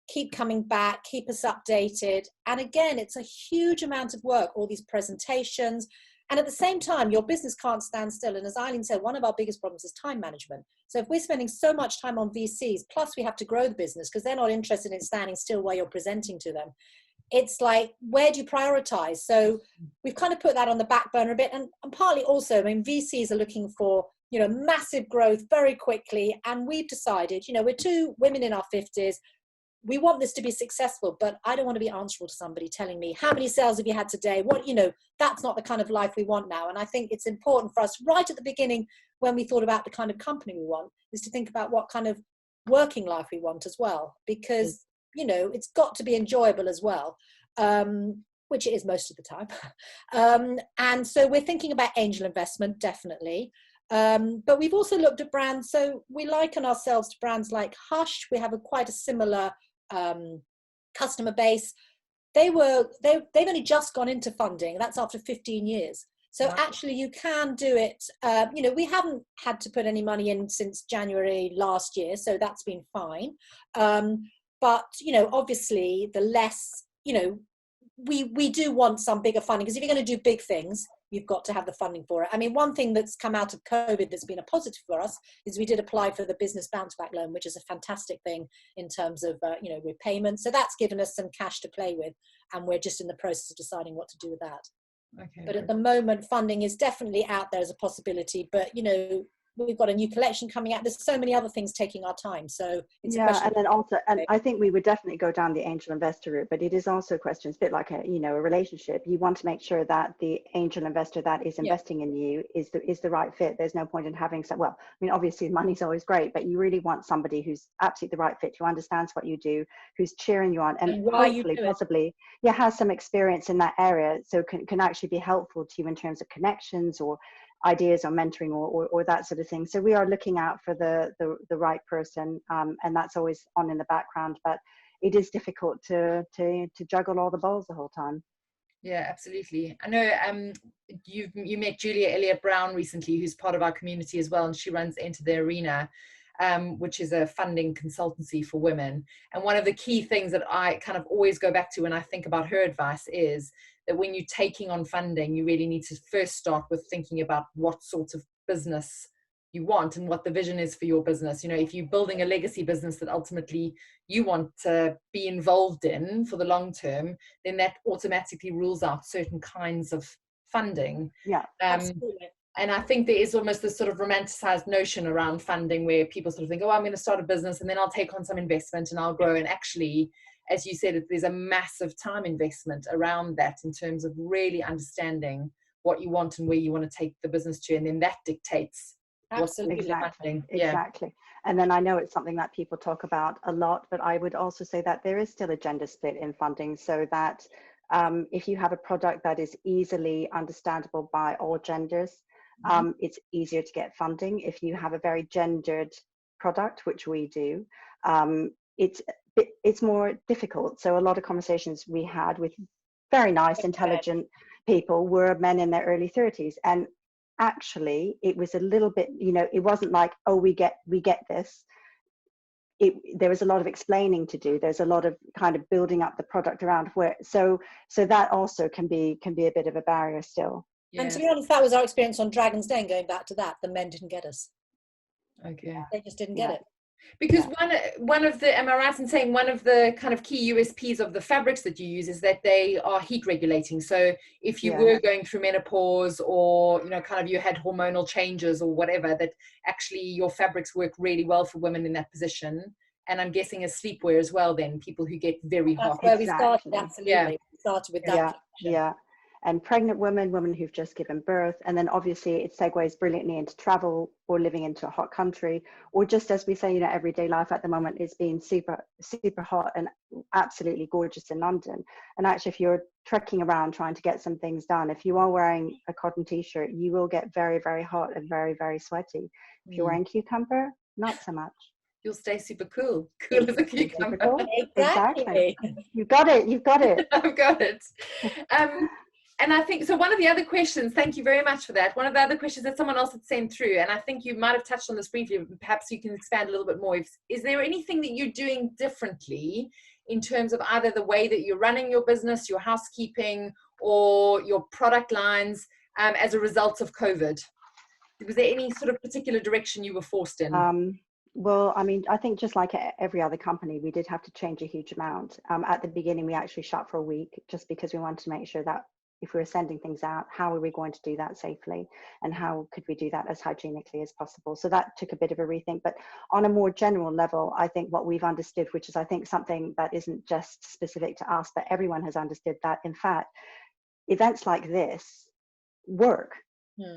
keep coming back, keep us updated. And again, it's a huge amount of work, all these presentations. And at the same time, your business can't stand still. And as Eileen said, one of our biggest problems is time management. So if we're spending so much time on VCs, plus we have to grow the business because they're not interested in standing still while you're presenting to them. It's like, where do you prioritize? So we've kind of put that on the back burner a bit. And partly also, I mean, VCs are looking for, you know, massive growth very quickly. And we've decided, you know, we're two women in our 50s. We want this to be successful, but I don't want to be answerable to somebody telling me, how many sales have you had today? What, you know, that's not the kind of life we want now. And I think it's important for us right at the beginning, when we thought about the kind of company we want, is to think about what kind of working life we want as well, because, you know, it's got to be enjoyable as well, which it is most of the time. And so we're thinking about angel investment, definitely. But we've also looked at brands. So we liken ourselves to brands like Hush. We have quite a similar customer base. They've only just gone into funding. That's after 15 years. So actually you can do it. You know, we haven't had to put any money in since January last year, so that's been fine. But, you know, obviously the less, you know, we do want some bigger funding, because if you're going to do big things, you've got to have the funding for it. I mean, one thing that's come out of COVID that's been a positive for us is we did apply for the business bounce back loan, which is a fantastic thing in terms of, you know, repayment. So that's given us some cash to play with, and we're just in the process of deciding what to do with that. Okay. But at the moment, funding is definitely out there as a possibility, but, you know, we've got a new collection coming out. There's so many other things taking our time. So it's a question. And then also, and I think we would definitely go down the angel investor route, but it is also a question, it's a bit like a, you know, a relationship. You want to make sure that the angel investor that is investing in you is the right fit. There's no point in having some, well, I mean, obviously money's always great, but you really want somebody who's absolutely the right fit, who understands what you do, who's cheering you on, and hopefully, possibly, has some experience in that area, so can actually be helpful to you in terms of connections or ideas or mentoring or that sort of thing. So we are looking out for the right person, and that's always on in the background, but it is difficult to juggle all the balls the whole time. Yeah, absolutely. I know you met Julia Elliott-Brown recently, who's part of our community as well, and she runs Enter the Arena, which is a funding consultancy for women. And one of the key things that I kind of always go back to when I think about her advice is that when you're taking on funding, you really need to first start with thinking about what sort of business you want and what the vision is for your business. You know, if you're building a legacy business that ultimately you want to be involved in for the long term, then that automatically rules out certain kinds of funding. Yeah, absolutely. And I think there is almost this sort of romanticized notion around funding where people sort of think, oh, I'm going to start a business and then I'll take on some investment and I'll grow. And actually, as you said, there's a massive time investment around that in terms of really understanding what you want and where you want to take the business to. And then that dictates what's funding. Exactly. And then I know it's something that people talk about a lot, but I would also say that there is still a gender split in funding, so that if you have a product that is easily understandable by all genders, it's easier to get funding. If you have a very gendered product, which we do, it's more difficult. So a lot of conversations we had with very nice, intelligent people were men in their early 30s, and actually it was a little bit, you know, it wasn't like, oh, we get this. There was a lot of explaining to do. There's a lot of kind of building up the product around where, so that also can be a bit of a barrier still. Yeah. And to be honest, that was our experience on Dragon's Den. Going back to that, the men didn't get us. Okay. They just didn't get it. Because one of the, am I right in saying one of the kind of key USPs of the fabrics that you use is that they are heat regulating? So if you were going through menopause, or, you know, kind of you had hormonal changes or whatever, that actually your fabrics work really well for women in that position. and I'm guessing as sleepwear as well then, people who get very hot. That's where we started, absolutely. Yeah. We started with that. Yeah. And pregnant women who've just given birth. And then obviously it segues brilliantly into travel or living into a hot country, or just as we say, you know, everyday life at the moment is being super, super hot and absolutely gorgeous in London. And actually, if you're trekking around trying to get some things done, if you are wearing a cotton t-shirt, you will get very, very hot and very, very sweaty. If you're wearing cucumber, not so much. You'll stay super cool as a cucumber. Cool. Exactly. You've got it. I've got it. And I think, so one of the other questions, thank you very much for that. One of the other questions that someone else had sent through, and I think you might have touched on this briefly, perhaps you can expand a little bit more. Is there anything that you're doing differently in terms of either the way that you're running your business, your housekeeping, or your product lines as a result of COVID? Was there any sort of particular direction you were forced in? Well, I mean, I think just like every other company, we did have to change a huge amount. At the beginning, we actually shut for a week just because we wanted to make sure that if we were sending things out, how are we going to do that safely? And how could we do that as hygienically as possible? So that took a bit of a rethink. But on a more general level, I think what we've understood, which is I think something that isn't just specific to us, but everyone has understood that, in fact, events like this work.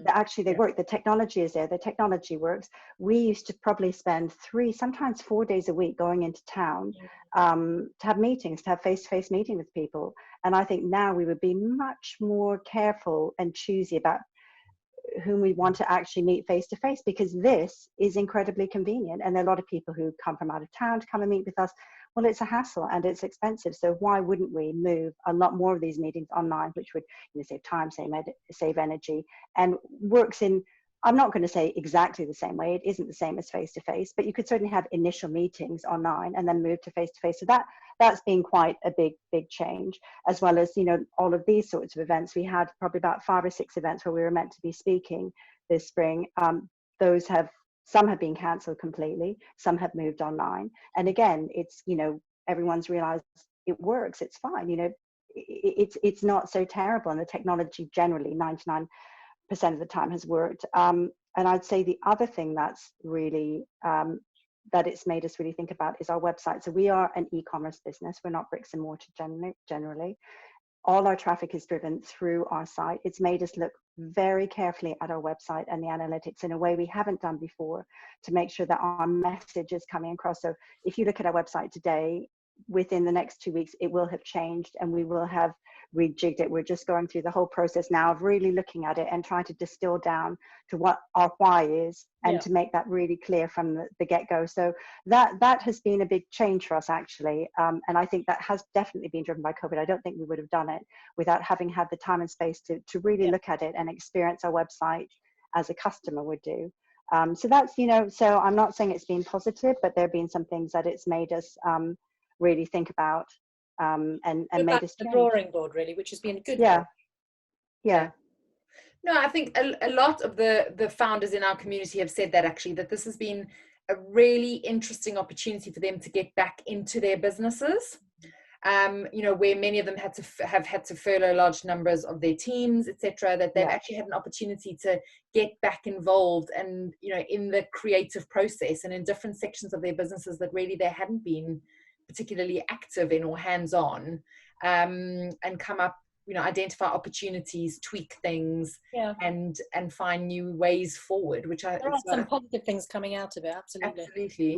Actually, they work. The technology is there. The technology works. We used to probably spend 3, sometimes 4 days a week going into town to have meetings, to have face-to-face meeting with people. And I think now we would be much more careful and choosy about whom we want to actually meet face-to-face, because this is incredibly convenient. And there are a lot of people who come from out of town to come and meet with us. Well, it's a hassle and it's expensive. So why wouldn't we move a lot more of these meetings online, which would, you know, save time, save energy, and works in, I'm not going to say exactly the same way. It isn't the same as face-to-face, but you could certainly have initial meetings online and then move to face-to-face. So that's been quite a big change, as well as, you know, all of these sorts of events. We had probably about 5 or 6 events where we were meant to be speaking this spring. Some have been cancelled completely, some have moved online. And again, it's, you know, everyone's realized it works, it's fine, you know, it's not so terrible. And the technology generally 99% of the time has worked. And I'd say the other thing that's really, that it's made us really think about is our website. So we are an e-commerce business. We're not bricks and mortar generally. All our traffic is driven through our site. It's made us look very carefully at our website and the analytics in a way we haven't done before to make sure that our message is coming across. So if you look at our website today, within the next 2 weeks, it will have changed and we will have rejigged it. We're just going through the whole process now of really looking at it and trying to distill down to what our why is and to make that really clear from the get-go. So that has been a big change for us, actually. And I think that has definitely been driven by COVID. I don't think we would have done it without having had the time and space to really look at it and experience our website as a customer would do. So that's, you know, so I'm not saying it's been positive, but there have been some things that it's made us really think about and made us the drawing board, really, which has been a good yeah. No, I think a lot of the founders in our community have said that, actually, that this has been a really interesting opportunity for them to get back into their businesses. You know, where many of them have had to furlough large numbers of their teams, etc., that they've actually had an opportunity to get back involved and, you know, in the creative process and in different sections of their businesses that really they hadn't been particularly active in or hands-on, and come up, you know, identify opportunities, tweak things, and find new ways forward, which there are some positive things coming out of it. Absolutely.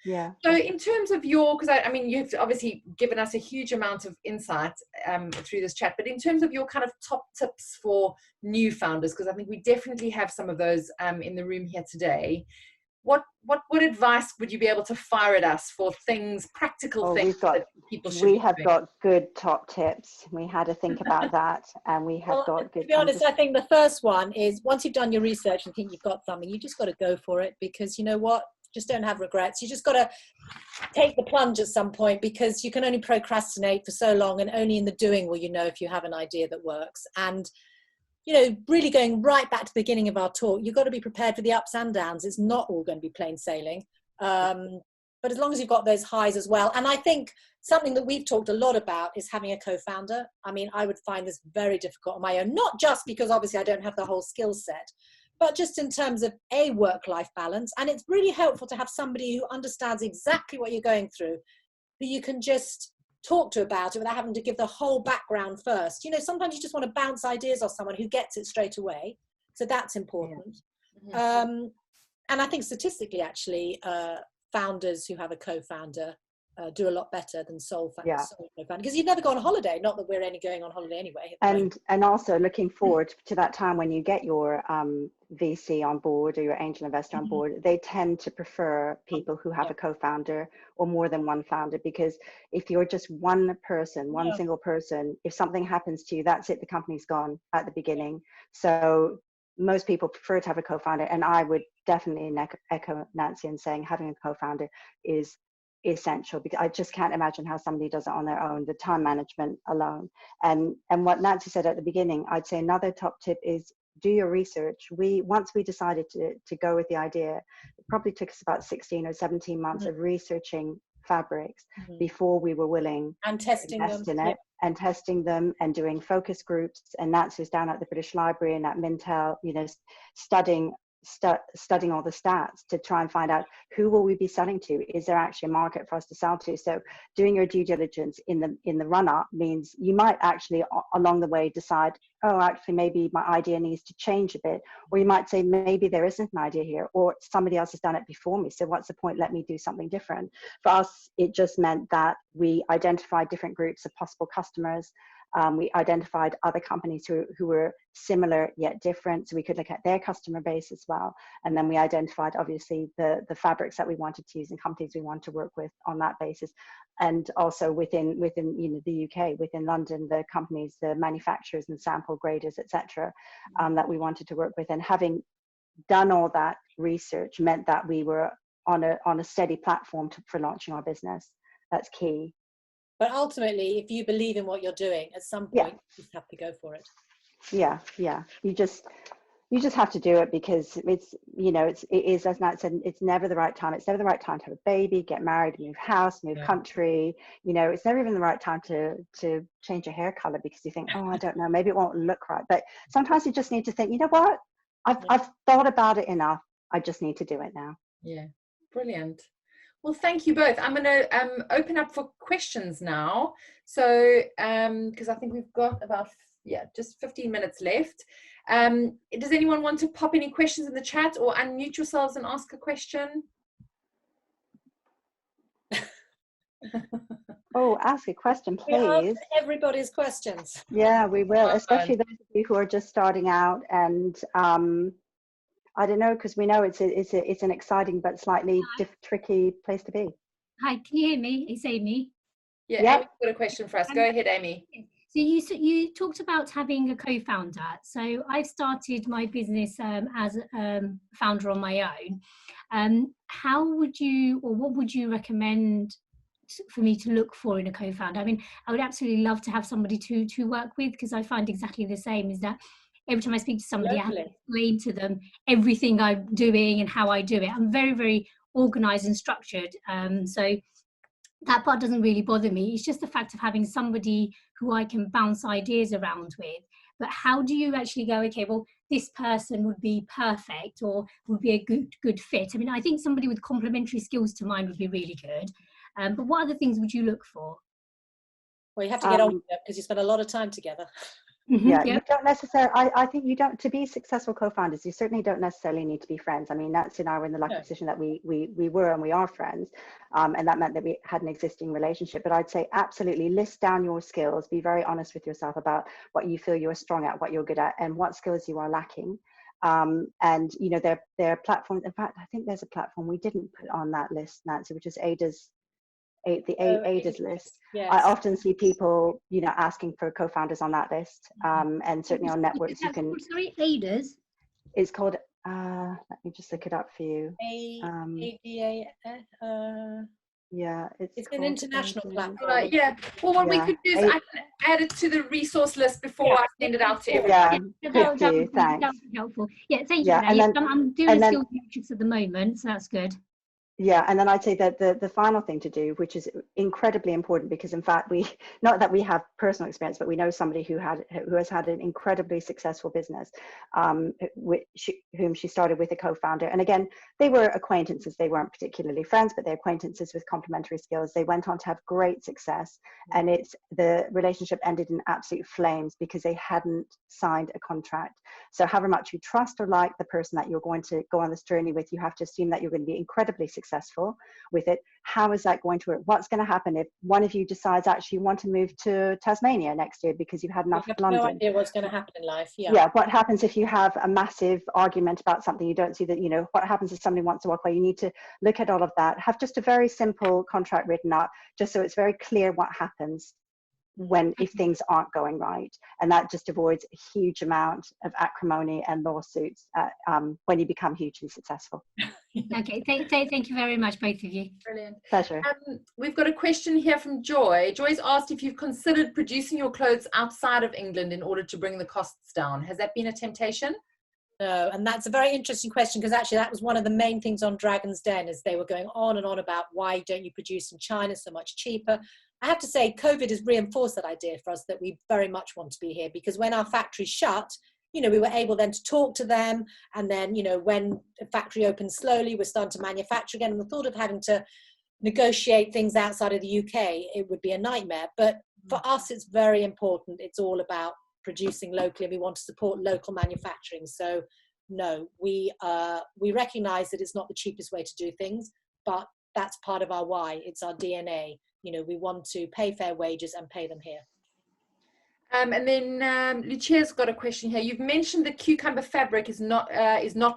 Yeah. So in terms of your, because I mean, you've obviously given us a huge amount of insight through this chat, but in terms of your kind of top tips for new founders, because I think we definitely have some of those in the room here today. What advice would you be able to fire at us for things, practical things that people should We have got good top tips. We had to think about that, and we have got good. To be honest, I think the first one is, once you've done your research and think you've got something, you just got to go for it, because you know what? Just don't have regrets. You just got to take the plunge at some point, because you can only procrastinate for so long, and only in the doing will you know if you have an idea that works. And you know, really going right back to the beginning of our talk, you've got to be prepared for the ups and downs. It's not all going to be plain sailing. But as long as you've got those highs as well. And I think something that we've talked a lot about is having a co-founder. I mean, I would find this very difficult on my own, not just because obviously I don't have the whole skill set, but just in terms of a work-life balance. And it's really helpful to have somebody who understands exactly what you're going through, who you can just talk to about it without having to give the whole background first. You know, sometimes you just want to bounce ideas off someone who gets it straight away. So that's important. Yeah. And I think statistically, actually, founders who have a co-founder do a lot better than sole founder, because you'd never go on holiday. Not that we're only going on holiday anyway. And also looking forward to that time when you get your VC on board or your angel investor on board, they tend to prefer people who have a co-founder or more than one founder, because if you're just one person, one single person, if something happens to you, that's it, the company's gone at the beginning. So most people prefer to have a co-founder, and I would definitely echo Nancy in saying having a co-founder is essential, because I just can't imagine how somebody does it on their own, the time management alone. And what Nancy said at the beginning, I'd say another top tip is do your research. Once we decided to go with the idea, it probably took us about 16 or 17 months of researching fabrics before we were willing and testing to invest them in it, and testing them and doing focus groups. And Nancy was down at the British Library and at Mintel, you know, studying all the stats to try and find out who will we be selling to. Is there actually a market for us to sell to? So doing your due diligence in the run up means you might actually along the way decide, oh, actually maybe my idea needs to change a bit, or you might say maybe there isn't an idea here, or somebody else has done it before me, so what's the point, let me do something different. For us, it just meant that we identified different groups of possible customers. We identified other companies who were similar yet different, so we could look at their customer base as well. And then we identified, obviously, the fabrics that we wanted to use and companies we want to work with on that basis. And also within you know, the UK, within London, the companies, the manufacturers and sample graders, etc., that we wanted to work with. And having done all that research meant that we were on a steady platform for launching our business. That's key. But ultimately, if you believe in what you're doing, at some point, you just have to go for it. Yeah. You just have to do it, because it's, you know, it is, as Nat said, it's never the right time. It's never the right time to have a baby, get married, move house, move country. You know, it's never even the right time to change your hair color, because you think, oh, I don't know, maybe it won't look right. But sometimes you just need to think, you know what? I've thought about it enough. I just need to do it now. Yeah, brilliant. Well, thank you both. I'm going to open up for questions now. So, because I think we've got about, just 15 minutes left. Does anyone want to pop any questions in the chat or unmute yourselves and ask a question? Oh, ask a question, please. We answer everybody's questions. Yeah, we will, especially those of you who are just starting out. And I don't know, because we know it's an exciting but slightly tricky place to be. Hi, can you hear me? It's Amy. Yeah, Amy's got a question for us. Go ahead, Amy. So you talked about having a co-founder. So I've started my business as a founder on my own. How would you, or what would you recommend for me to look for in a co-founder? I mean, I would absolutely love to have somebody to work with, because I find exactly the same, is that every time I speak to somebody, I have to explain to them everything I'm doing and how I do it. I'm very, very organized and structured. So that part doesn't really bother me. It's just the fact of having somebody who I can bounce ideas around with. But how do you actually go, okay, well, this person would be perfect or would be a good fit? I mean, I think somebody with complementary skills to mine would be really good. But what other things would you look for? Well, you have to get on with it, because you spend a lot of time together. Yeah, you don't necessarily, I think you don't, to be successful co-founders, you certainly don't necessarily need to be friends. I mean, Nancy and I were in the lucky position that we were and we are friends, and that meant that we had an existing relationship. But I'd say absolutely list down your skills, be very honest with yourself about what you feel you're strong at, what you're good at, and what skills you are lacking. And you know, there are platforms. In fact, I think there's a platform we didn't put on that list, Nancy, which is Ada's list. Yes. I often see people, you know, asking for co-founders on that list, and certainly on networks you can. Sorry, Ada's. It's called. Let me just look it up for you. Yeah, it's an international platform. Right, yeah. Well, what we could do is I can add it to the resource list before I send it out to everyone. That would be helpful. Yeah, thank you. I'm doing a skills matrix at the moment, so that's good. Yeah, and then I'd say that the final thing to do, which is incredibly important, because in fact we, not that we have personal experience, but we know somebody who has had an incredibly successful business, whom she started with a co-founder. And again, they were acquaintances. They weren't particularly friends, but they're acquaintances with complementary skills. They went on to have great success, and the relationship ended in absolute flames because they hadn't signed a contract. So however much you trust or like the person that you're going to go on this journey with, you have to assume that you're going to be incredibly successful with it. How is that going to work? What's going to happen if one of you decides actually you want to move to Tasmania next year because you've had enough of London? No idea what's going to happen in life. Yeah. What happens if you have a massive argument about something? You don't see that, what happens if somebody wants to walk away? You need to look at all of that. Have just a very simple contract written up, just so it's very clear what happens if things aren't going right, and that just avoids a huge amount of acrimony and lawsuits when you become hugely successful. Okay, thank you very much, both of you. Brilliant. Pleasure. We've got a question here from Joy. Joy's asked if you've considered producing your clothes outside of England in order to bring the costs down. Has that been a temptation? No, and that's a very interesting question, because actually that was one of the main things on Dragon's Den, as they were going on and on about why don't you produce in China so much cheaper. I have to say COVID has reinforced that idea for us, that we very much want to be here, because when our factory shut, we were able then to talk to them, and then when the factory opened slowly, we're starting to manufacture again, and the thought of having to negotiate things outside of the UK, it would be a nightmare. But for us, it's very important. It's all about producing locally, and we want to support local manufacturing. So no, we recognize that it's not the cheapest way to do things, but that's part of our why. It's our DNA. We want to pay fair wages and pay them here. And then Lucia's got a question here. You've mentioned the cucumber fabric is not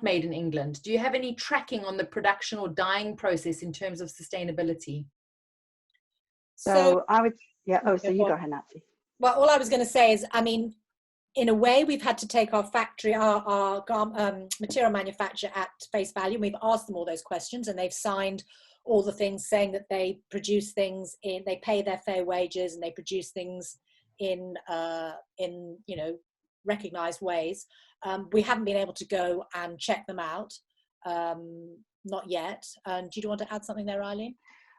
made in England. Do you have any tracking on the production or dyeing process in terms of sustainability? So I would, so you go ahead, Nancy. Well, all I was going to say is, in a way, we've had to take our factory, our material manufacturer at face value. We've asked them all those questions, and they've signed all the things saying that they produce things they pay their fair wages, and they produce things in recognized ways. We haven't been able to go and check them out, not yet. Do you want to add something there, Eileen?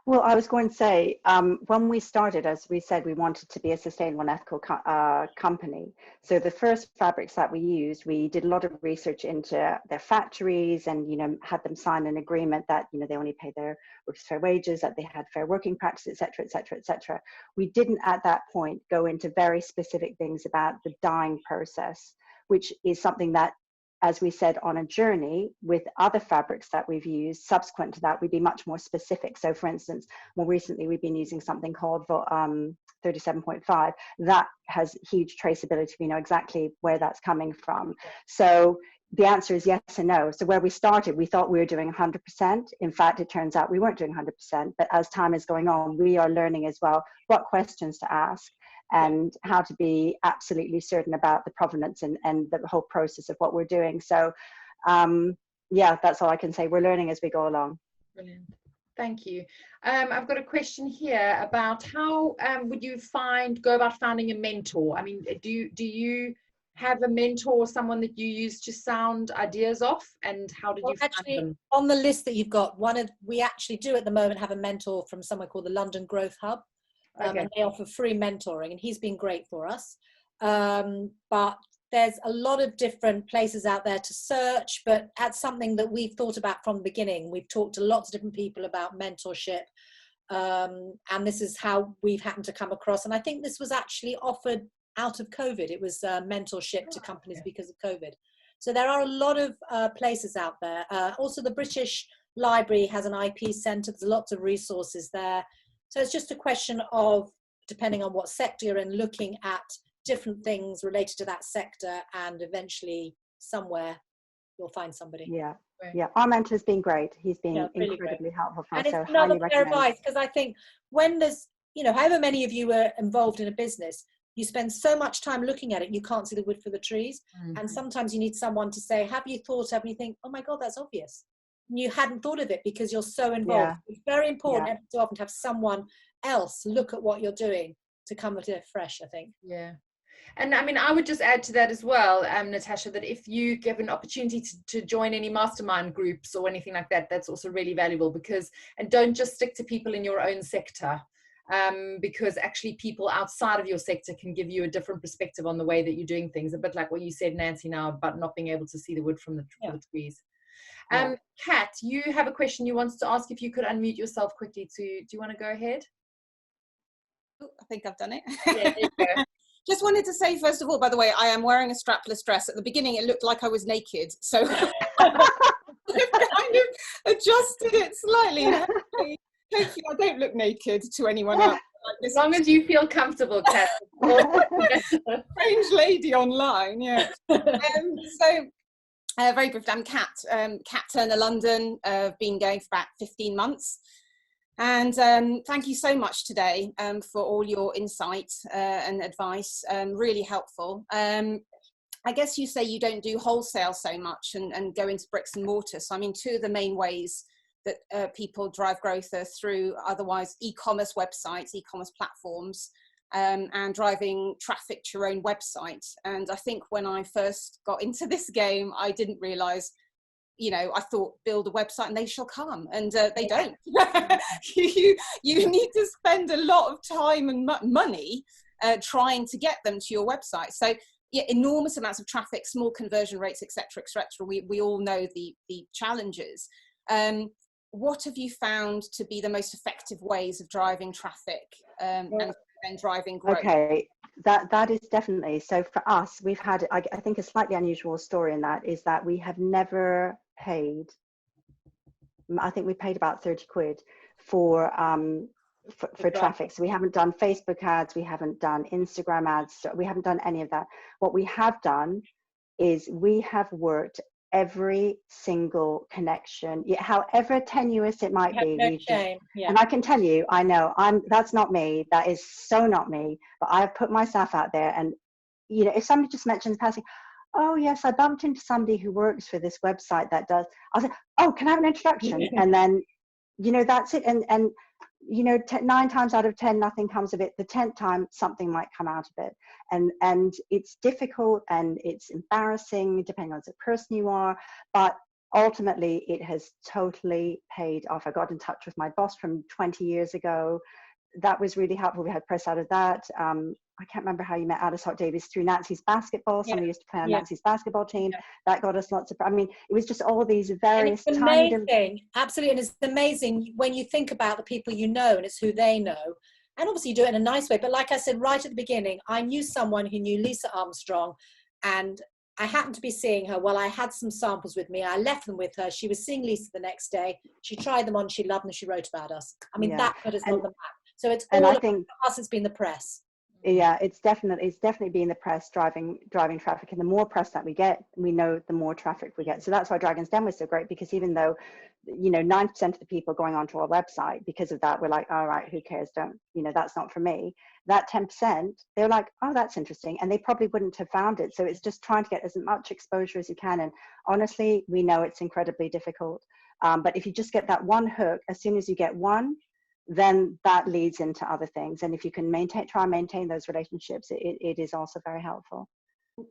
Well, I was going to say, when we started, as we said, we wanted to be a sustainable and ethical company. So the first fabrics that we used, we did a lot of research into their factories, and had them sign an agreement that they only pay their workers fair wages, that they had fair working practices, et cetera, et cetera, et cetera. We didn't at that point go into very specific things about the dyeing process, which is something that, as we said, on a journey with other fabrics that we've used, subsequent to that, we'd be much more specific. So for instance, more recently, we've been using something called 37.5. That has huge traceability. We know exactly where that's coming from. So the answer is yes and no. So where we started, we thought we were doing 100%. In fact, it turns out we weren't doing 100%. But as time is going on, we are learning as well what questions to ask, and how to be absolutely certain about the provenance and the whole process of what we're doing. So that's all I can say. We're learning as we go along. Brilliant. Thank you. I've got a question here about how would you go about finding a mentor? Do you have a mentor or someone that you use to sound ideas off, and how did you find them? On the list that you've got, we actually do at the moment have a mentor from somewhere called the London Growth Hub. And they offer free mentoring, and he's been great for us. But there's a lot of different places out there to search, but that's something that we've thought about from the beginning. We've talked to lots of different people about mentorship, and this is how we've happened to come across. And I think this was actually offered out of COVID. It was mentorship to companies because of COVID. So there are a lot of places out there. Also, the British Library has an IP centre. There's lots of resources there. So it's just a question of, depending on what sector you're in, looking at different things related to that sector, and eventually somewhere you'll find somebody. Yeah. Our mentor's been great. He's been incredibly helpful for us. And it's another pair of eyes, because I think when there's, however many of you are involved in a business, you spend so much time looking at it, you can't see the wood for the trees. Mm-hmm. And sometimes you need someone to say, have you thought of, and you think, oh my God, that's obvious. You hadn't thought of it because you're so involved. Yeah. It's very important every so often to have someone else look at what you're doing to come at it fresh, I think. Yeah. And I mean, I would just add to that as well, Natasha, that if you give an opportunity to join any mastermind groups or anything like that, that's also really valuable, because, and don't just stick to people in your own sector, because actually people outside of your sector can give you a different perspective on the way that you're doing things. A bit like what you said, Nancy, now about not being able to see the wood from the trees. Kat, you have a question you wanted to ask. If you could unmute yourself quickly do you want to go ahead? Oh, I think I've done it. Yeah, there you go. Just wanted to say, first of all, by the way, I am wearing a strapless dress. At the beginning, it looked like I was naked. So I've kind of adjusted it slightly. Hopefully I don't look naked to anyone else. Like this, as long as you feel comfortable, Kat. Strange lady online, yeah. Very briefly, I'm Kat. Kat Turner, London. I've been going for about 15 months. And thank you so much today for all your insight and advice, really helpful. I guess you say you don't do wholesale so much and go into bricks and mortar. So I mean, two of the main ways that people drive growth are through otherwise e-commerce websites, e-commerce platforms, and driving traffic to your own website. And I think when I first got into this game, I didn't realize, you know, I thought build a website and they shall come, and they don't. you need to spend a lot of time and money trying to get them to your website. So yeah, enormous amounts of traffic, small conversion rates, etc., etc. We all know the challenges. What have you found to be the most effective ways of driving traffic and driving growth? Okay, that is definitely, so for us, we've had, I think, a slightly unusual story in that is that we have never paid, I think we paid about 30 quid for traffic. So we haven't done Facebook ads, we haven't done Instagram ads, so we haven't done any of that. What we have done is we have worked every single connection, however tenuous it might be. No shame. Yeah. And I can tell you, I know that's not me. That is so not me. But I've put myself out there, and you know, if somebody just mentions passing, oh yes, I bumped into somebody who works for this website that does, I'll say, oh, can I have an introduction? And then, you know, that's it. And you know, 9 times out of 10, nothing comes of it. The 10th time, something might come out of it. And it's difficult and it's embarrassing, depending on the person you are. But ultimately, it has totally paid off. I got in touch with my boss from 20 years ago. That was really helpful. We had press out of that. I can't remember how you met Alice Hot Davis, through Nancy's basketball. Somebody used to play on Nancy's basketball team. That got us lots of, I mean, it was just all these various and it's amazing. Absolutely. And it's amazing when you think about the people you know, and it's who they know. And obviously you do it in a nice way. But like I said, right at the beginning, I knew someone who knew Lisa Armstrong, and I happened to be seeing her. Well, I had some samples with me. I left them with her. She was seeing Lisa the next day. She tried them on. She loved them. She wrote about us. I mean, that put us on the map. So it's all about us. It's been the press. Yeah, it's definitely being the press driving traffic, and the more press that we get, we know the more traffic we get. So that's why Dragon's Den was so great, because even though, you know, 9% of the people going onto our website, because of that, we're like, all right, who cares? Don't, you know, that's not for me. That 10%, they're like, oh, that's interesting, and they probably wouldn't have found it. So it's just trying to get as much exposure as you can. And honestly, we know it's incredibly difficult. But if you just get that one hook, as soon as you get one, then that leads into other things. And if you can try and maintain those relationships, it is also very helpful.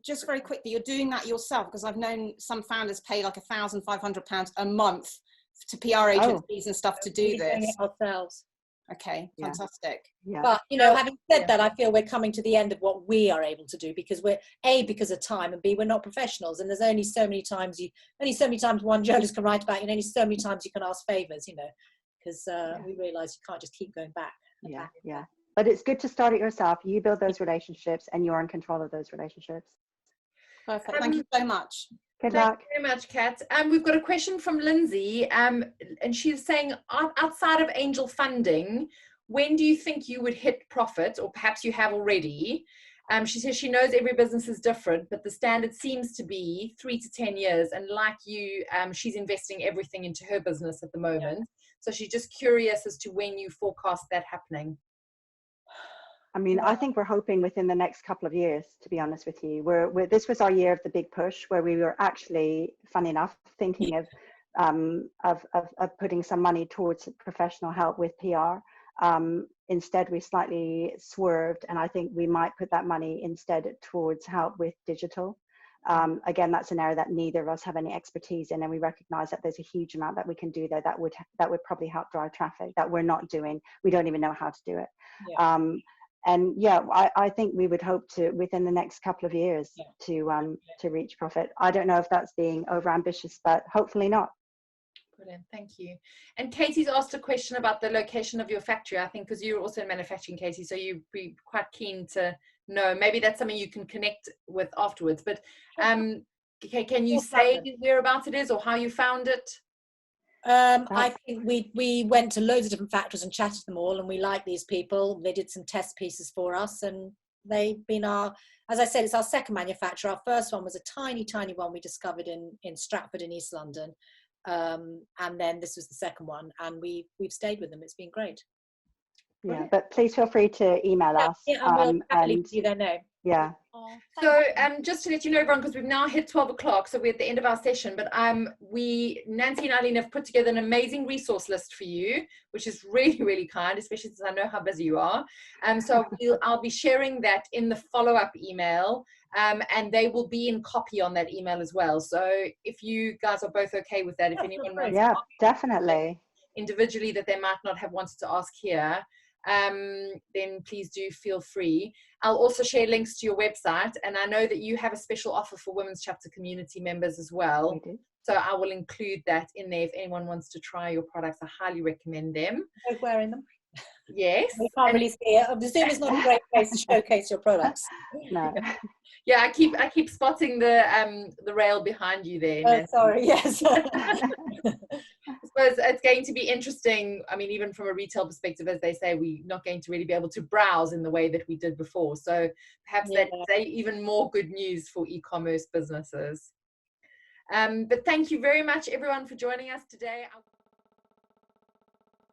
Just very quickly, you're doing that yourself? Because I've known some founders pay like £1,500 a month to PR agencies and stuff to do this. Ourselves. Okay, fantastic. Yeah. But, you know, having said that, I feel we're coming to the end of what we are able to do, because we're because of time, and B, we're not professionals, and there's only so many times one journalist can write about you, and only so many times you can ask favors, you know, because we realize you can't just keep going back. Yeah. But it's good to start it yourself. You build those relationships, and you're in control of those relationships. Perfect. Thank you so much. Good luck. Thank you very much, Kat. We've got a question from Lindsay, and she's saying, outside of angel funding, when do you think you would hit profit, or perhaps you have already? She says she knows every business is different, but the standard seems to be 3 to 10 years. And like you, she's investing everything into her business at the moment. So she's just curious as to when you forecast that happening. I mean, I think we're hoping within the next couple of years, to be honest with you. This was our year of the big push, where we were actually, funny enough, thinking of putting some money towards professional help with PR. Instead, we slightly swerved, and I think we might put that money instead towards help with digital. Again, that's an area that neither of us have any expertise in, and we recognize that there's a huge amount that we can do there that would probably help drive traffic that we're not doing. We don't even know how to do it. Yeah. And yeah, I think we would hope to, within the next couple of years, to reach profit. I don't know if that's being overambitious, but hopefully not. Brilliant, thank you. And Katie's asked a question about the location of your factory, I think, because you're also in manufacturing, Katie, so you'd be quite keen to know. Maybe that's something you can connect with afterwards, but can you say whereabouts it is or how you found it? I think we went to loads of different factories and chatted to them all, and we like these people. They did some test pieces for us, and they've been as I said, it's our second manufacturer. Our first one was a tiny one we discovered in Stratford in East London. And then this was the second one, and we've stayed with them. It's been great. Yeah, but please feel free to email us. Yeah, and we'll happily let you know. Yeah. So just to let you know, everyone, because we've now hit 12 o'clock, so we're at the end of our session, but Nancy and Eileen have put together an amazing resource list for you, which is really, really kind, especially since I know how busy you are. So I'll be sharing that in the follow-up email, and they will be in copy on that email as well. So if you guys are both okay with that, if anyone wants to definitely individually that they might not have wanted to ask here, then please do feel free. I'll also share links to your website, and I know that you have a special offer for Women's Chapter community members as well. So I will include that in there if anyone wants to try your products. I highly recommend them. Both wearing them. Yes. We can't really see it. The Zoom is not a great place to showcase your products. No. Yeah, I keep spotting the rail behind you there. Oh, sorry. Yes. I suppose it's going to be interesting. I mean, even from a retail perspective, as they say, we're not going to really be able to browse in the way that we did before. So perhaps that's even more good news for e-commerce businesses. But thank you very much, everyone, for joining us today.